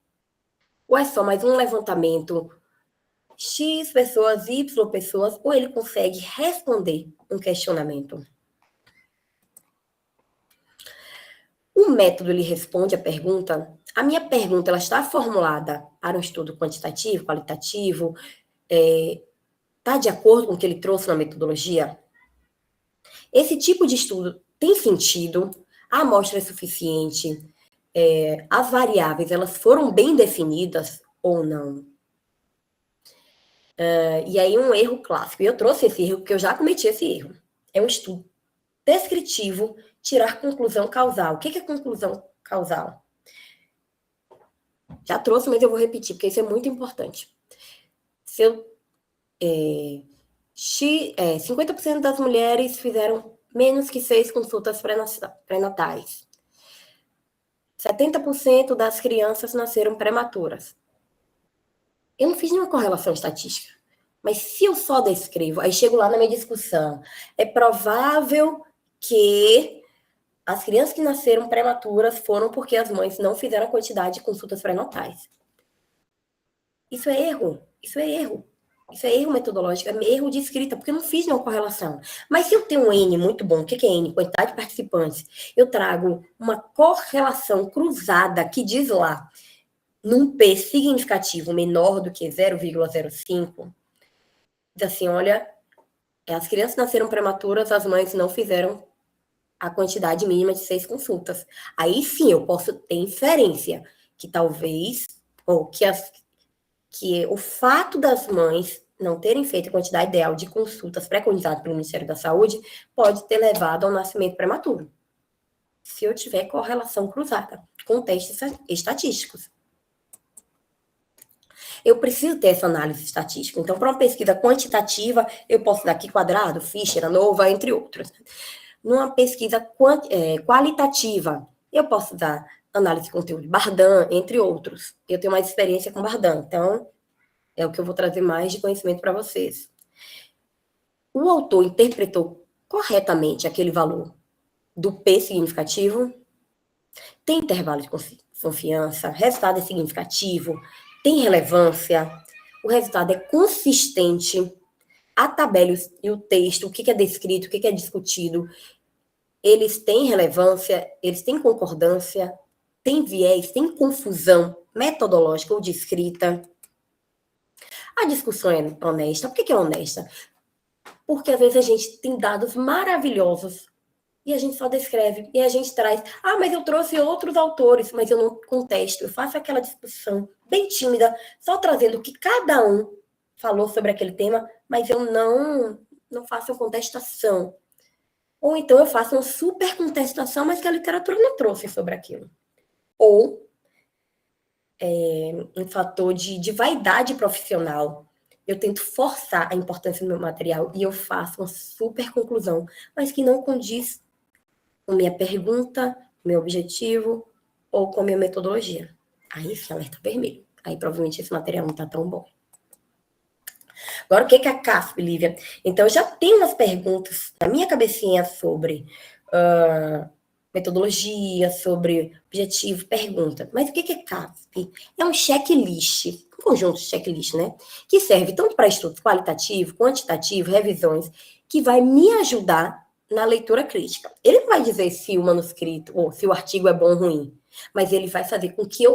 Ou é só mais um levantamento X pessoas, Y pessoas, ou ele consegue responder um questionamento? O método, ele responde a pergunta. A minha pergunta, ela está formulada para um estudo quantitativo, qualitativo, está de acordo com o que ele trouxe na metodologia? Esse tipo de estudo tem sentido? A amostra é suficiente? As variáveis, elas foram bem definidas ou não? E aí, um erro clássico. E eu trouxe esse erro porque eu já cometi esse erro. É um estudo descritivo, tirar conclusão causal. O que é conclusão causal? Já trouxe, mas eu vou repetir, porque isso é muito importante. Se eu, 50% das mulheres fizeram menos que 6 consultas pré-natais. 70% das crianças nasceram prematuras. Eu não fiz nenhuma correlação estatística. Mas se eu só descrevo, aí chego lá na minha discussão, é provável que as crianças que nasceram prematuras foram porque as mães não fizeram a quantidade de consultas pré-natais. Isso é erro. Isso é erro. Isso é erro metodológico, é erro de escrita, porque eu não fiz nenhuma correlação. Mas se eu tenho um N muito bom, o que é N? Quantidade de participantes. Eu trago uma correlação cruzada que diz lá, num P significativo menor do que 0,05, diz assim, olha, as crianças nasceram prematuras, as mães não fizeram a quantidade mínima de 6 consultas. Aí sim eu posso ter inferência que talvez, ou que o fato das mães não terem feito a quantidade ideal de consultas pré-condizadas pelo Ministério da Saúde pode ter levado ao nascimento prematuro. Se eu tiver correlação cruzada com testes estatísticos. Eu preciso ter essa análise estatística. Então, para uma pesquisa quantitativa, eu posso dar aqui quadrado, Fischer, ANOVA, entre outros. Numa pesquisa qualitativa, eu posso dar análise de conteúdo, Bardan, entre outros. Eu tenho mais experiência com Bardan, então é o que eu vou trazer mais de conhecimento para vocês. O autor interpretou corretamente aquele valor do P significativo? Tem intervalo de confiança? Resultado é significativo? Tem relevância? O resultado é consistente? A tabela e o texto, o que é descrito, o que é discutido, eles têm relevância? Eles têm concordância? Tem viés? Tem confusão metodológica ou de escrita? A discussão é honesta. Por que é honesta? Porque às vezes a gente tem dados maravilhosos e a gente só descreve, e a gente traz, mas eu trouxe outros autores, mas eu não contesto, eu faço aquela discussão bem tímida, só trazendo o que cada um falou sobre aquele tema, mas eu não faço contestação. Ou então eu faço uma super contestação, mas que a literatura não trouxe sobre aquilo. Ou um fator de vaidade profissional. Eu tento forçar a importância do meu material e eu faço uma super conclusão, mas que não condiz com minha pergunta, meu objetivo ou com minha metodologia. Aí sim, alerta vermelho. Aí provavelmente esse material não está tão bom. Agora, o que é a CASP, Lívia? Então, eu já tenho umas perguntas na minha cabecinha sobre metodologia, sobre objetivo, pergunta. Mas o que é CASP? É um checklist, um conjunto de checklist, né? Que serve tanto para estudo qualitativo, quantitativo, revisões, que vai me ajudar na leitura crítica. Ele não vai dizer se o manuscrito ou se o artigo é bom ou ruim, mas ele vai fazer com que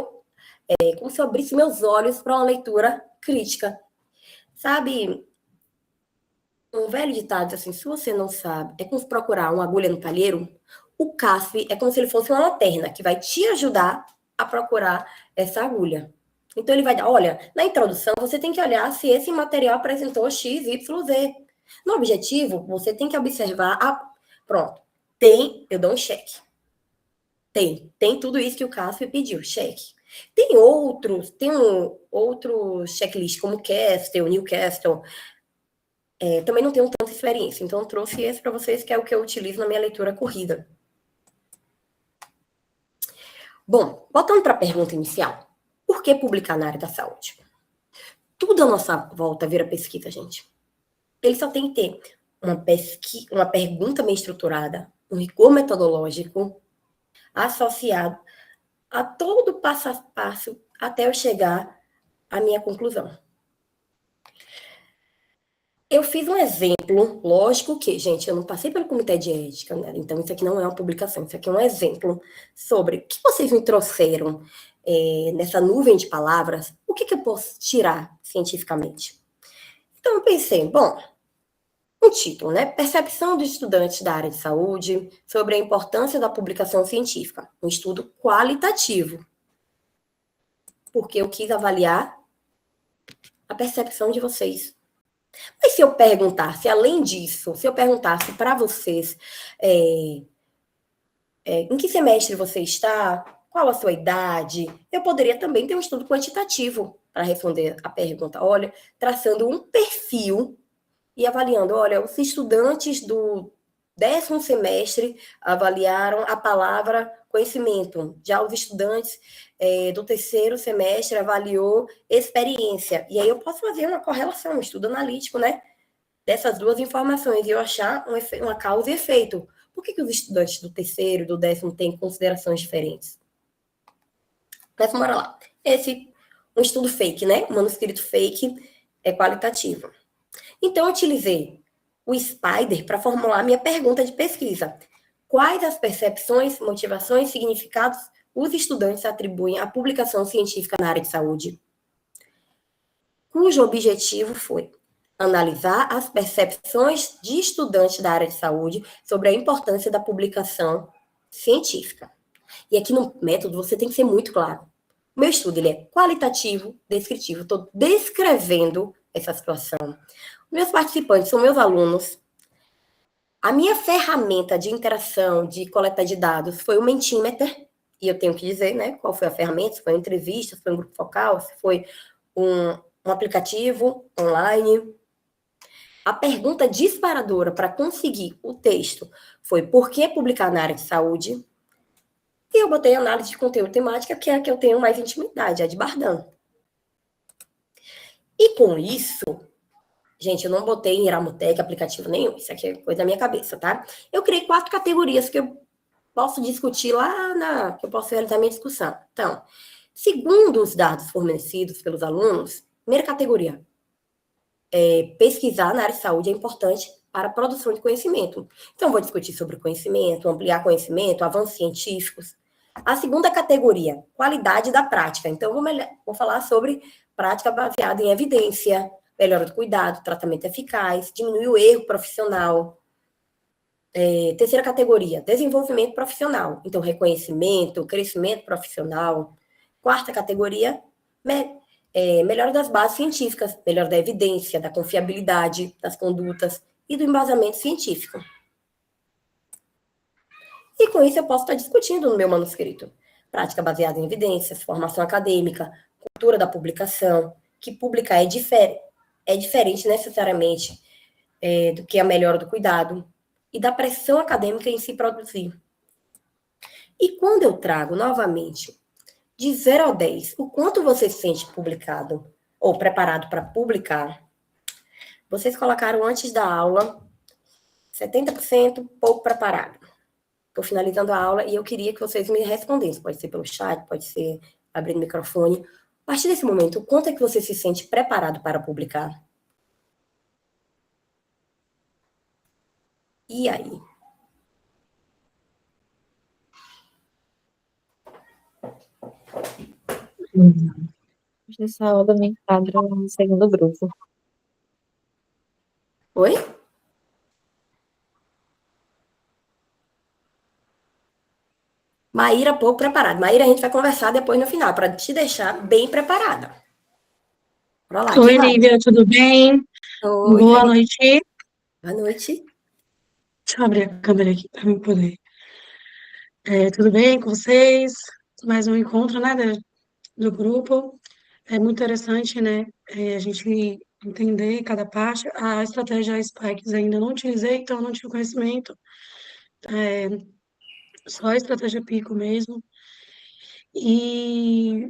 como se eu abrisse meus olhos para uma leitura crítica. Sabe, um velho ditado assim, se você não sabe, é como se procurar uma agulha no palheiro. O CASP é como se ele fosse uma lanterna que vai te ajudar a procurar essa agulha. Então ele vai dar, olha, na introdução você tem que olhar se esse material apresentou X, Y, Z. No objetivo, você tem que observar, pronto, eu dou um cheque. Tem tudo isso que o CASP pediu, cheque. Outros checklists, como o Castle, Newcastle, também não tenho tanta experiência, então eu trouxe esse para vocês, que é o que eu utilizo na minha leitura corrida. Bom, voltando para a pergunta inicial, por que publicar na área da saúde? Tudo à nossa volta vira pesquisa, gente. Ele só tem que ter uma pergunta bem estruturada, um rigor metodológico associado a todo passo a passo até eu chegar à minha conclusão. Eu fiz um exemplo, lógico que, gente, eu não passei pelo comitê de ética, né? Então isso aqui não é uma publicação, isso aqui é um exemplo sobre o que vocês me trouxeram nessa nuvem de palavras, o que eu posso tirar cientificamente. Então eu pensei, bom, um título, né? Percepção dos estudantes da área de saúde sobre a importância da publicação científica, um estudo qualitativo, porque eu quis avaliar a percepção de vocês. Mas se eu perguntasse, além disso, se eu perguntasse para vocês em que semestre você está, qual a sua idade, eu poderia também ter um estudo quantitativo para responder a pergunta. Olha, traçando um perfil e avaliando, olha, os estudantes do 10º semestre avaliaram a palavra conhecimento. Já os estudantes do 3º semestre avaliou experiência. E aí eu posso fazer uma correlação, um estudo analítico, né? Dessas duas informações e eu achar uma causa e efeito. Por que os estudantes do 3º e do 10º têm considerações diferentes? Mas bora lá. Um estudo fake, né? Um manuscrito fake é qualitativo. Então, eu utilizei o Spider para formular minha pergunta de pesquisa. Quais as percepções, motivações, significados os estudantes atribuem à publicação científica na área de saúde? Cujo objetivo foi analisar as percepções de estudantes da área de saúde sobre a importância da publicação científica. E aqui no método você tem que ser muito claro. O meu estudo ele é qualitativo, descritivo. Estou descrevendo essa situação. Meus participantes são meus alunos. A minha ferramenta de interação, de coleta de dados, foi o Mentimeter. E eu tenho que dizer, né, qual foi a ferramenta, se foi uma entrevista, se foi um grupo focal, se foi um aplicativo online. A pergunta disparadora para conseguir o texto foi por que publicar na área de saúde? E eu botei análise de conteúdo temática, que é a que eu tenho mais intimidade, a de Bardan. E com isso, gente, eu não botei em Iramutec aplicativo nenhum, isso aqui é coisa da minha cabeça, tá? Eu criei 4 categorias que eu posso discutir que eu posso realizar minha discussão. Então, segundo os dados fornecidos pelos alunos, primeira categoria, pesquisar na área de saúde é importante para a produção de conhecimento. Então, vou discutir sobre conhecimento, ampliar conhecimento, avanços científicos. A segunda categoria, qualidade da prática. Então, vou falar sobre prática baseada em evidência, melhora do cuidado, tratamento eficaz, diminuir o erro profissional. Terceira categoria, desenvolvimento profissional. Então, reconhecimento, crescimento profissional. Quarta categoria, melhora das bases científicas, melhora da evidência, da confiabilidade das condutas e do embasamento científico. E com isso eu posso estar discutindo no meu manuscrito. Prática baseada em evidências, formação acadêmica, cultura da publicação, que publicar é diferente necessariamente do que a melhora do cuidado e da pressão acadêmica em se produzir. E quando eu trago novamente de 0 a 10, o quanto você se sente publicado ou preparado para publicar, vocês colocaram antes da aula 70% pouco preparado. Estou finalizando a aula e eu queria que vocês me respondessem. Pode ser pelo chat, pode ser abrindo o microfone. A partir desse momento, o quanto é que você se sente preparado para publicar? E aí? Essa aula me enquadra no segundo grupo. Oi? Maíra, pouco preparada. Maíra, a gente vai conversar depois no final, para te deixar bem preparada. Bora lá, Oi, Lívia, tudo bem? Oi, Boa noite. boa noite. Deixa eu abrir a câmera aqui para eu poder. Tudo bem com vocês? Mais um encontro, né, do grupo. É muito interessante, né? A gente entender cada parte. A estratégia Spikes ainda não utilizei, então não tive conhecimento. Só a estratégia Pico mesmo. E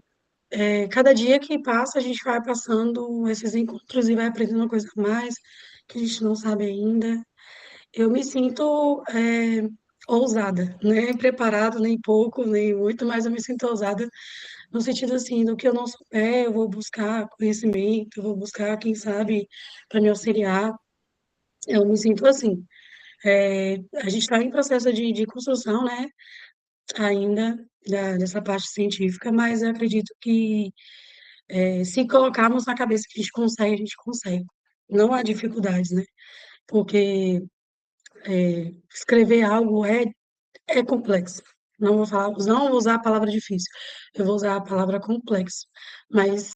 cada dia que passa, a gente vai passando esses encontros e vai aprendendo uma coisa a mais que a gente não sabe ainda. Eu me sinto ousada, nem preparada, nem pouco, nem muito, mas eu me sinto ousada no sentido assim, do que eu não souber, eu vou buscar conhecimento, eu vou buscar, quem sabe, para me auxiliar. Eu me sinto assim. A gente está em processo de construção, né, ainda dessa parte científica, mas eu acredito que se colocarmos na cabeça que a gente consegue. Não há dificuldades, né? Porque escrever algo é complexo. Não vou usar a palavra difícil, eu vou usar a palavra complexo. Mas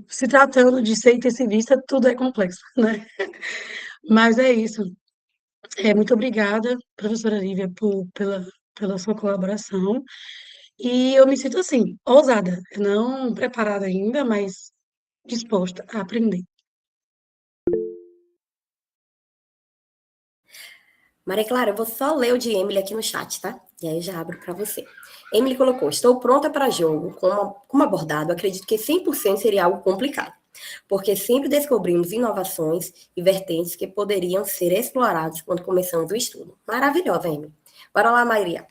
se tratando de ser intensivista, tudo é complexo, né? Mas é isso. Muito obrigada, professora Lívia, pela sua colaboração. E eu me sinto assim, ousada, não preparada ainda, mas disposta a aprender. Maria Clara, eu vou só ler o de Emily aqui no chat, tá? E aí eu já abro para você. Emily colocou: estou pronta para jogo. Como abordado, acredito que 100% seria algo complicado, porque sempre descobrimos inovações e vertentes que poderiam ser exploradas quando começamos o estudo. Maravilhosa, Emily. Bora lá, Maria.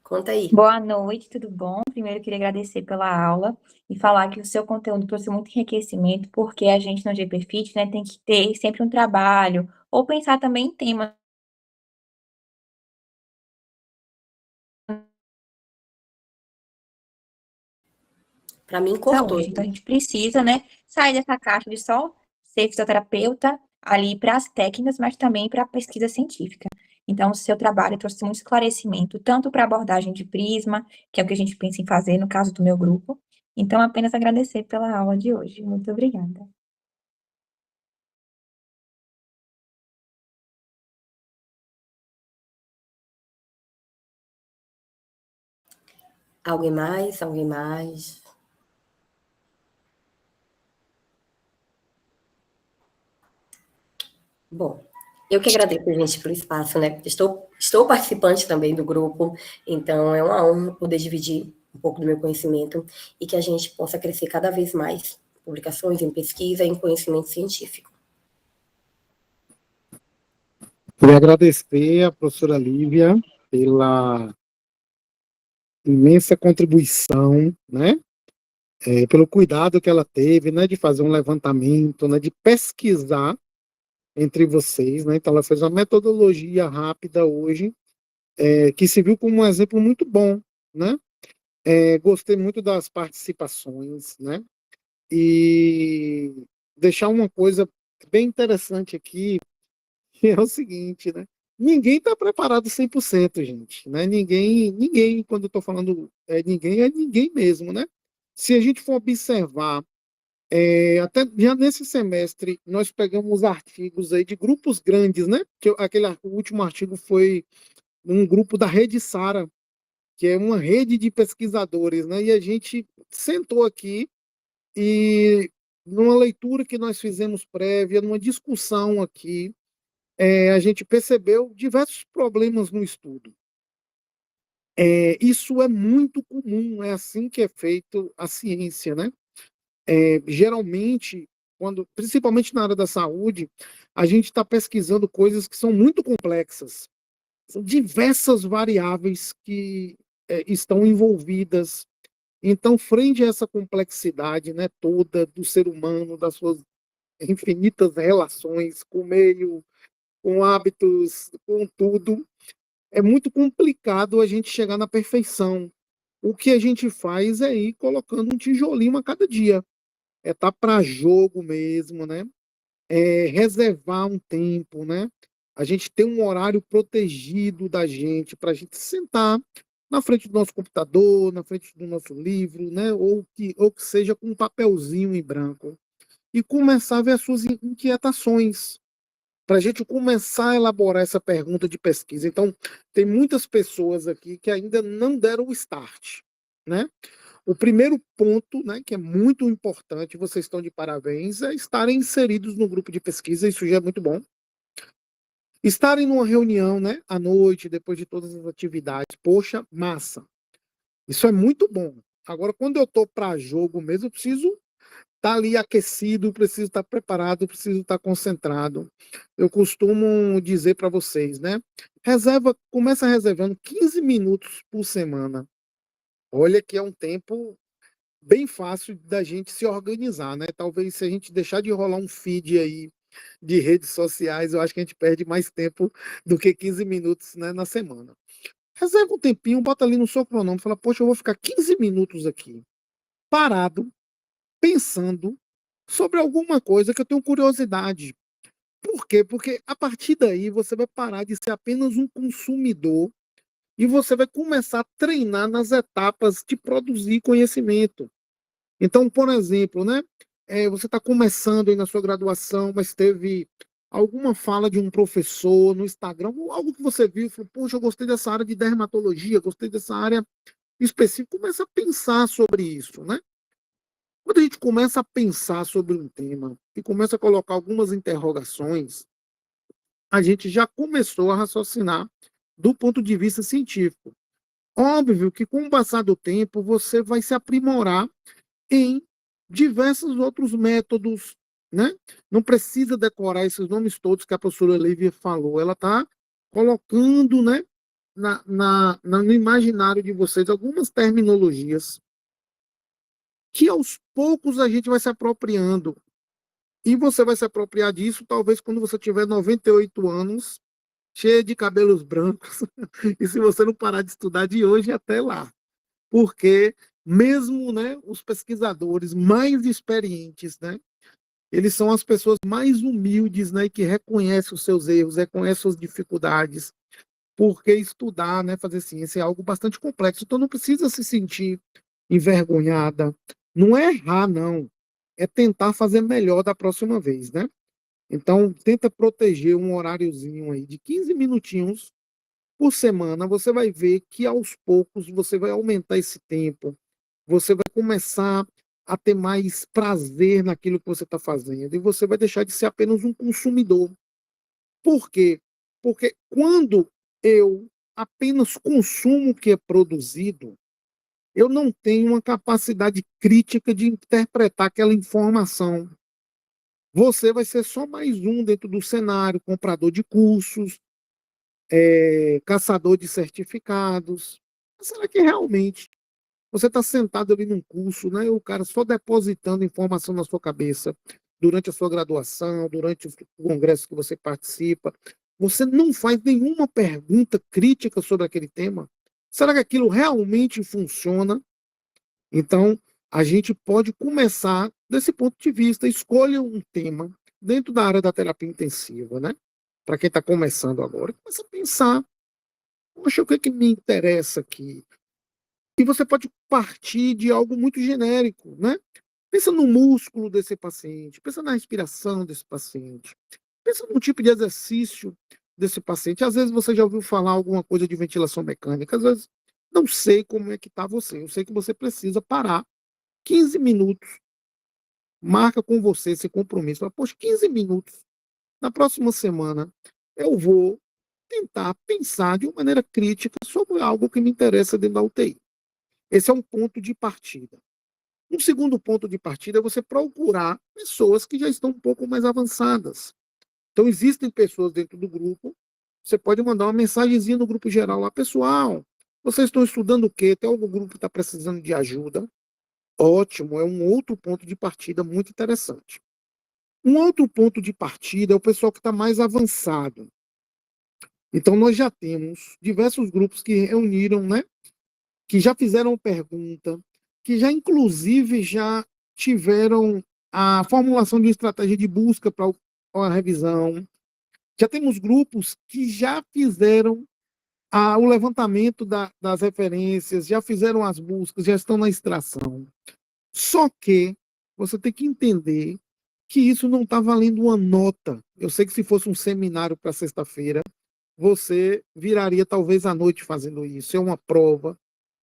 Conta aí. Boa noite, tudo bom? Primeiro, eu queria agradecer pela aula e falar que o seu conteúdo trouxe muito enriquecimento, porque a gente no GPFIT, né, tem que ter sempre um trabalho, ou pensar também em temas. Para mim, De cortou. saúde. Então, a gente precisa, né, sair dessa caixa de só ser fisioterapeuta ali para as técnicas, mas também para a pesquisa científica. Então, o seu trabalho trouxe muito esclarecimento, tanto para a abordagem de prisma, que é o que a gente pensa em fazer no caso do meu grupo. Então, apenas agradecer pela aula de hoje. Muito obrigada. Alguém mais? Alguém mais? Bom, eu que agradeço, gente, pelo espaço, né? Estou participante também do grupo, então é uma honra poder dividir um pouco do meu conhecimento e que a gente possa crescer cada vez mais em publicações, em pesquisa, em conhecimento científico. Queria agradecer a professora Lívia pela imensa contribuição, né? Pelo cuidado que ela teve, né, de fazer um levantamento, né, de pesquisar entre vocês, né? Então ela fez uma metodologia rápida hoje, que se viu como um exemplo muito bom, né? Gostei muito das participações, né? E deixar uma coisa bem interessante aqui, que é o seguinte, né? Ninguém está preparado 100%, gente, né? Ninguém, quando eu estou falando ninguém, é ninguém mesmo, né? Se a gente for observar, até já nesse semestre, nós pegamos artigos aí de grupos grandes, né? O último artigo foi um grupo da Rede Sara, que é uma rede de pesquisadores, né? E a gente sentou aqui e, numa leitura que nós fizemos prévia, numa discussão aqui, a gente percebeu diversos problemas no estudo. Isso é muito comum, é assim que é feito a ciência, né? Geralmente, principalmente na área da saúde, a gente está pesquisando coisas que são muito complexas. São diversas variáveis que estão envolvidas. Então, frente a essa complexidade, né, toda do ser humano, das suas infinitas relações com o meio, com hábitos, com tudo, é muito complicado a gente chegar na perfeição. O que a gente faz é ir colocando um tijolinho a cada dia. Tá para jogo mesmo, né? Reservar um tempo, né? A gente tem um horário protegido da gente para a gente sentar na frente do nosso computador, na frente do nosso livro, né? Ou que seja com um papelzinho em branco e começar a ver as suas inquietações, para a gente começar a elaborar essa pergunta de pesquisa. Então, tem muitas pessoas aqui que ainda não deram o start. né? O primeiro ponto, né, que é muito importante, vocês estão de parabéns, é estarem inseridos no grupo de pesquisa, isso já é muito bom. Estarem numa reunião, né, à noite, depois de todas as atividades, poxa, massa. Isso é muito bom. Agora, quando eu estou para jogo mesmo, eu preciso estar ali aquecido, preciso estar preparado, preciso estar concentrado. Eu costumo dizer para vocês, né? Começa reservando 15 minutos por semana. Olha que é um tempo bem fácil da gente se organizar, né? Talvez se a gente deixar de rolar um feed aí de redes sociais, eu acho que a gente perde mais tempo do que 15 minutos, né, na semana. Reserva um tempinho, bota ali no seu cronômetro, fala, poxa, eu vou ficar 15 minutos aqui, parado, pensando sobre alguma coisa que eu tenho curiosidade. Por quê? Porque a partir daí você vai parar de ser apenas um consumidor e você vai começar a treinar nas etapas de produzir conhecimento. Então, por exemplo, né, você está começando aí na sua graduação, mas teve alguma fala de um professor no Instagram, ou algo que você viu, falou, poxa, eu gostei dessa área de dermatologia, gostei dessa área específica, começa a pensar sobre isso, né? Quando a gente começa a pensar sobre um tema e começa a colocar algumas interrogações, a gente já começou a raciocinar do ponto de vista científico. Óbvio que com o passar do tempo você vai se aprimorar em diversos outros métodos, né? Não precisa decorar esses nomes todos que a professora Lívia falou. Ela está colocando, né, no imaginário de vocês algumas terminologias que aos poucos a gente vai se apropriando. E você vai se apropriar disso talvez quando você tiver 98 anos, cheia de cabelos brancos, e se você não parar de estudar de hoje até lá. Porque mesmo, né, os pesquisadores mais experientes, né, eles são as pessoas mais humildes, né, que reconhecem os seus erros, reconhecem suas dificuldades, porque estudar, né, fazer ciência é algo bastante complexo. Então não precisa se sentir envergonhada. Não é errar, não. É tentar fazer melhor da próxima vez, né? Então, tenta proteger um horáriozinho aí de 15 minutinhos por semana. Você vai ver que aos poucos você vai aumentar esse tempo. Você vai começar a ter mais prazer naquilo que você está fazendo. E você vai deixar de ser apenas um consumidor. Por quê? Porque quando eu apenas consumo o que é produzido, eu não tenho uma capacidade crítica de interpretar aquela informação. Você vai ser só mais um dentro do cenário, comprador de cursos, caçador de certificados. Será que realmente você está sentado ali num curso, né? O cara só depositando informação na sua cabeça durante a sua graduação, durante o congresso que você participa. Você não faz nenhuma pergunta crítica sobre aquele tema. Será que aquilo realmente funciona? Então, a gente pode começar desse ponto de vista. Escolha um tema dentro da área da terapia intensiva, né? Para quem está começando agora, começa a pensar, poxa, o que é que me interessa aqui? E você pode partir de algo muito genérico, né? Pensa no músculo desse paciente, pensa na respiração desse paciente, pensa no tipo de exercício desse paciente. Às vezes você já ouviu falar alguma coisa de ventilação mecânica, às vezes não sei como é que está você. Eu sei que você precisa parar 15 minutos, marca com você esse compromisso. Fala, poxa, 15 minutos. Na próxima semana eu vou tentar pensar de uma maneira crítica sobre algo que me interessa dentro da UTI. Esse é um ponto de partida. Um segundo ponto de partida é você procurar pessoas que já estão um pouco mais avançadas. Então, existem pessoas dentro do grupo, você pode mandar uma mensagenzinha no grupo geral lá, pessoal, vocês estão estudando o quê? Tem algum grupo que está precisando de ajuda? Ótimo, é um outro ponto de partida muito interessante. Um outro ponto de partida é o pessoal que está mais avançado. Então, nós já temos diversos grupos que reuniram, né? Que já fizeram pergunta, que já, inclusive, já tiveram a formulação de uma estratégia de busca para a revisão. Já temos grupos que já fizeram o levantamento das referências, já fizeram as buscas, já estão na extração. Só que você tem que entender que isso não está valendo uma nota. Eu sei que se fosse um seminário para sexta-feira, você viraria talvez à noite fazendo isso. É uma prova.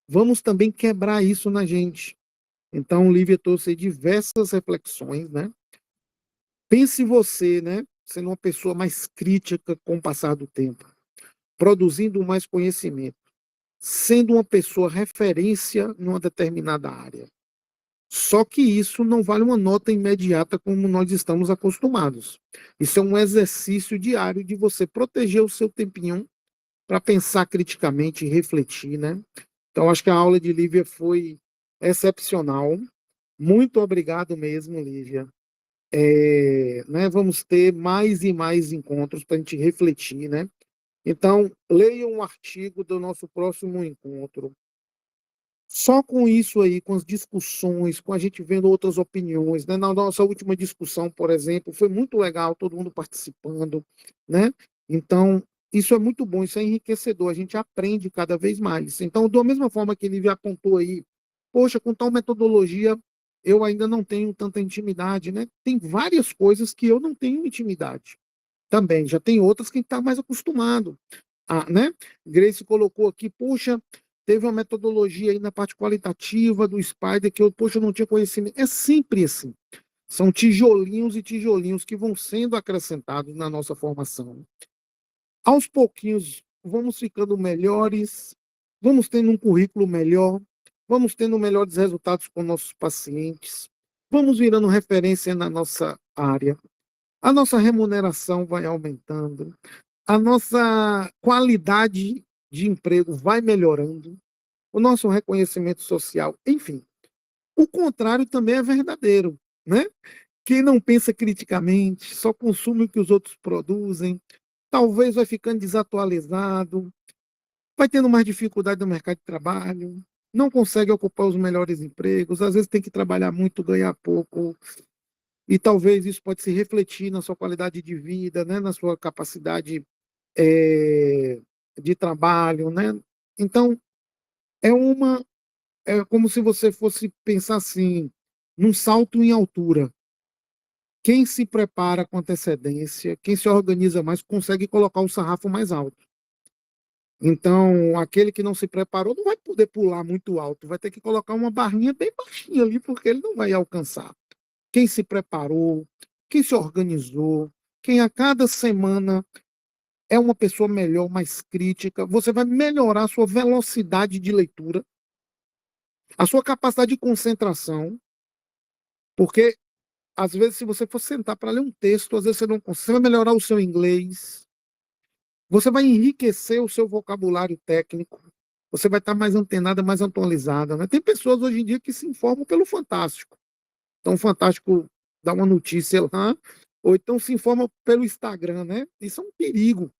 vamos também quebrar isso na gente. Então, Lívia trouxe diversas reflexões, né? Pense você, né, sendo uma pessoa mais crítica com o passar do tempo, produzindo mais conhecimento, sendo uma pessoa referência numa determinada área. Só que isso não vale uma nota imediata como nós estamos acostumados. Isso é um exercício diário de você proteger o seu tempinho para pensar criticamente e refletir, né? Então, acho que a aula de Lívia foi excepcional. Muito obrigado mesmo, Lívia. Né, vamos ter mais e mais encontros para a gente refletir, né? Então, leiam um artigo do nosso próximo encontro. Só com isso aí, com as discussões, com a gente vendo outras opiniões, né? Na nossa última discussão, por exemplo, foi muito legal, todo mundo participando, né? Então, isso é muito bom, isso é enriquecedor, a gente aprende cada vez mais. Então, da mesma forma que ele apontou aí, poxa, com tal metodologia, eu ainda não tenho tanta intimidade, né? Tem várias coisas que eu não tenho intimidade também, já tem outras que está mais acostumado. Né? Grace colocou aqui, puxa, teve uma metodologia aí na parte qualitativa do Spider que eu, poxa, não tinha conhecimento. É sempre assim. São tijolinhos e tijolinhos que vão sendo acrescentados na nossa formação. Aos pouquinhos, vamos ficando melhores, vamos tendo um currículo melhor, vamos tendo melhores resultados com nossos pacientes, vamos virando referência na nossa área, a nossa remuneração vai aumentando, a nossa qualidade de emprego vai melhorando, o nosso reconhecimento social, enfim. O contrário também é verdadeiro, né? Quem não pensa criticamente, só consome o que os outros produzem, talvez vai ficando desatualizado, vai tendo mais dificuldade no mercado de trabalho, não consegue ocupar os melhores empregos, às vezes tem que trabalhar muito, ganhar pouco, e talvez isso pode se refletir na sua qualidade de vida, né? Na sua capacidade de trabalho, né? Então, é como se você fosse pensar assim, num salto em altura. Quem se prepara com antecedência, quem se organiza mais, consegue colocar o sarrafo mais alto. Então, aquele que não se preparou não vai poder pular muito alto, vai ter que colocar uma barrinha bem baixinha ali, porque ele não vai alcançar. Quem se preparou, quem se organizou, quem a cada semana é uma pessoa melhor, mais crítica, você vai melhorar a sua velocidade de leitura, a sua capacidade de concentração, porque às vezes se você for sentar para ler um texto, às vezes você não consegue, você vai melhorar o seu inglês, você vai enriquecer o seu vocabulário técnico, você vai estar mais antenada, mais atualizada, né? Tem pessoas hoje em dia que se informam pelo Fantástico. Então o Fantástico dá uma notícia lá, ou então se informa pelo Instagram, né? Isso é um perigo.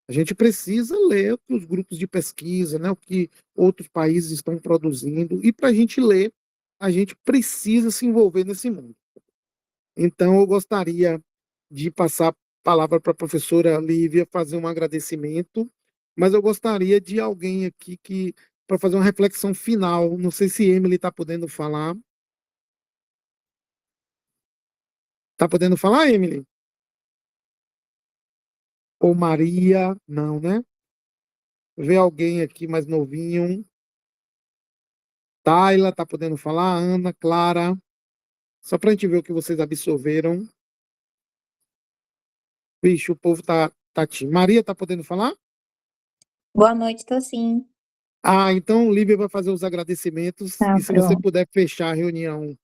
A gente precisa ler o que os grupos de pesquisa, né, o que outros países estão produzindo, e para a gente ler, a gente precisa se envolver nesse mundo. Então, eu gostaria de passar a palavra para a professora Lívia fazer um agradecimento, mas eu gostaria de alguém aqui que para fazer uma reflexão final. Não sei se Emily está podendo falar. Está podendo falar, Emily? Ou Maria? Não, né? Vê alguém aqui mais novinho. Tayla, tá podendo falar? Ana, Clara. Só para a gente ver o que vocês absorveram. Vixe, o povo tá tímido. Maria, tá podendo falar? Boa noite, tô sim. Então Lívia vai fazer os agradecimentos. Tá, E se você pronto. puder fechar a reunião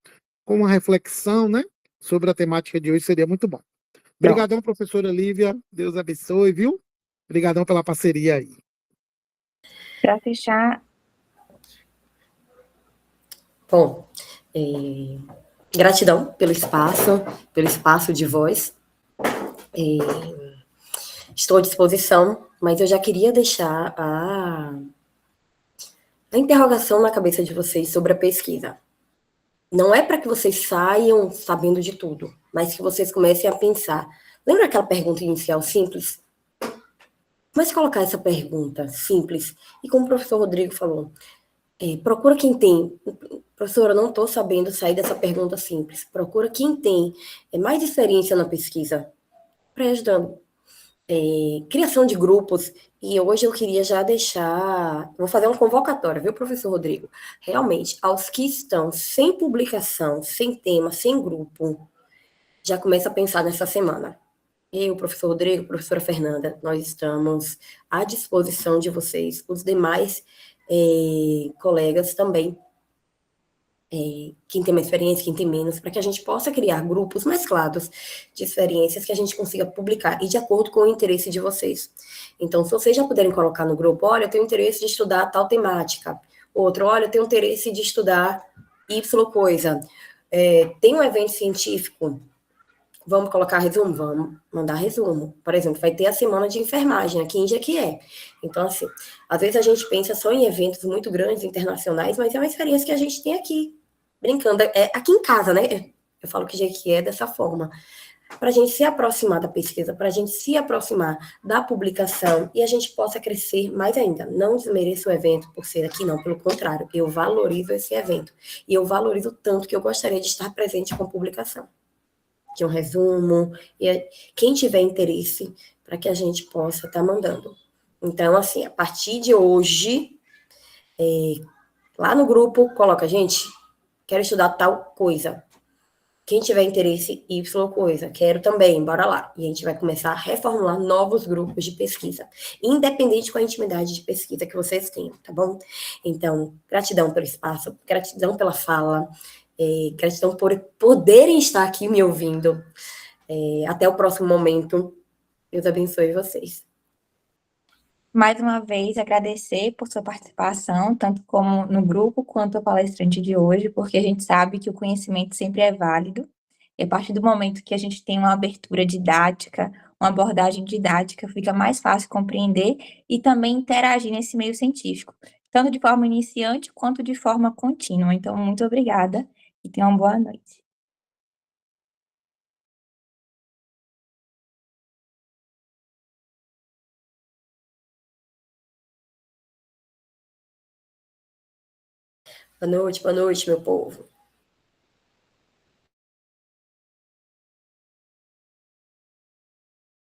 com uma reflexão, né, sobre a temática de hoje, seria muito bom. Obrigadão, professora Lívia. Deus abençoe, viu? Obrigadão pela parceria aí. Para fechar, Bom, gratidão pelo espaço de voz. Estou à disposição, mas eu já queria deixar a interrogação na cabeça de vocês sobre a pesquisa. Não é para que vocês saiam sabendo de tudo, mas que vocês comecem a pensar. Lembra aquela pergunta inicial simples? Mas colocar essa pergunta simples, e como o professor Rodrigo falou, procura quem tem. Professora, não estou sabendo sair dessa pergunta simples. Procura quem tem mais experiência na pesquisa para ir ajudando. criação de grupos, e hoje eu queria já deixar, vou fazer uma convocatória, viu, professor Rodrigo? Realmente, aos que estão sem publicação, sem tema, sem grupo, já começa a pensar nessa semana. Eu, professor Rodrigo, professora Fernanda, nós estamos à disposição de vocês, os demais colegas também, quem tem mais experiência, quem tem menos, para que a gente possa criar grupos mesclados de experiências que a gente consiga publicar e de acordo com o interesse de vocês. Então, se vocês já puderem colocar no grupo, olha, eu tenho interesse de estudar tal temática. Outro, olha, eu tenho interesse de estudar Y coisa. Tem um evento científico, vamos colocar resumo? Vamos mandar resumo. Por exemplo, vai ter a semana de enfermagem aqui em Jequié. Então, assim, às vezes a gente pensa só em eventos muito grandes, internacionais, mas é uma experiência que a gente tem aqui, brincando. Aqui em casa, né? Eu falo que Jequié é dessa forma. Para a gente se aproximar da pesquisa, para a gente se aproximar da publicação e a gente possa crescer mais ainda. Não desmereço o evento por ser aqui, não. Pelo contrário, eu valorizo esse evento. E eu valorizo tanto que eu gostaria de estar presente com a publicação de um resumo, e quem tiver interesse, para que a gente possa estar mandando. Então, assim, a partir de hoje, lá no grupo, coloca, gente, quero estudar tal coisa. Quem tiver interesse, Y coisa, quero também, bora lá. E a gente vai começar a reformular novos grupos de pesquisa, independente com a intimidade de pesquisa que vocês tenham, tá bom? Então, gratidão pelo espaço, gratidão pela fala, gratidão por poderem estar aqui me ouvindo. Até o próximo momento. Deus abençoe vocês. Mais uma vez, agradecer por sua participação, tanto como no grupo quanto a palestrante de hoje, porque a gente sabe que o conhecimento sempre é válido. E a partir do momento que a gente tem uma abertura didática, uma abordagem didática, fica mais fácil compreender e também interagir nesse meio científico, tanto de forma iniciante quanto de forma contínua. Então, muito obrigada e tenha uma boa noite. Boa noite, meu povo.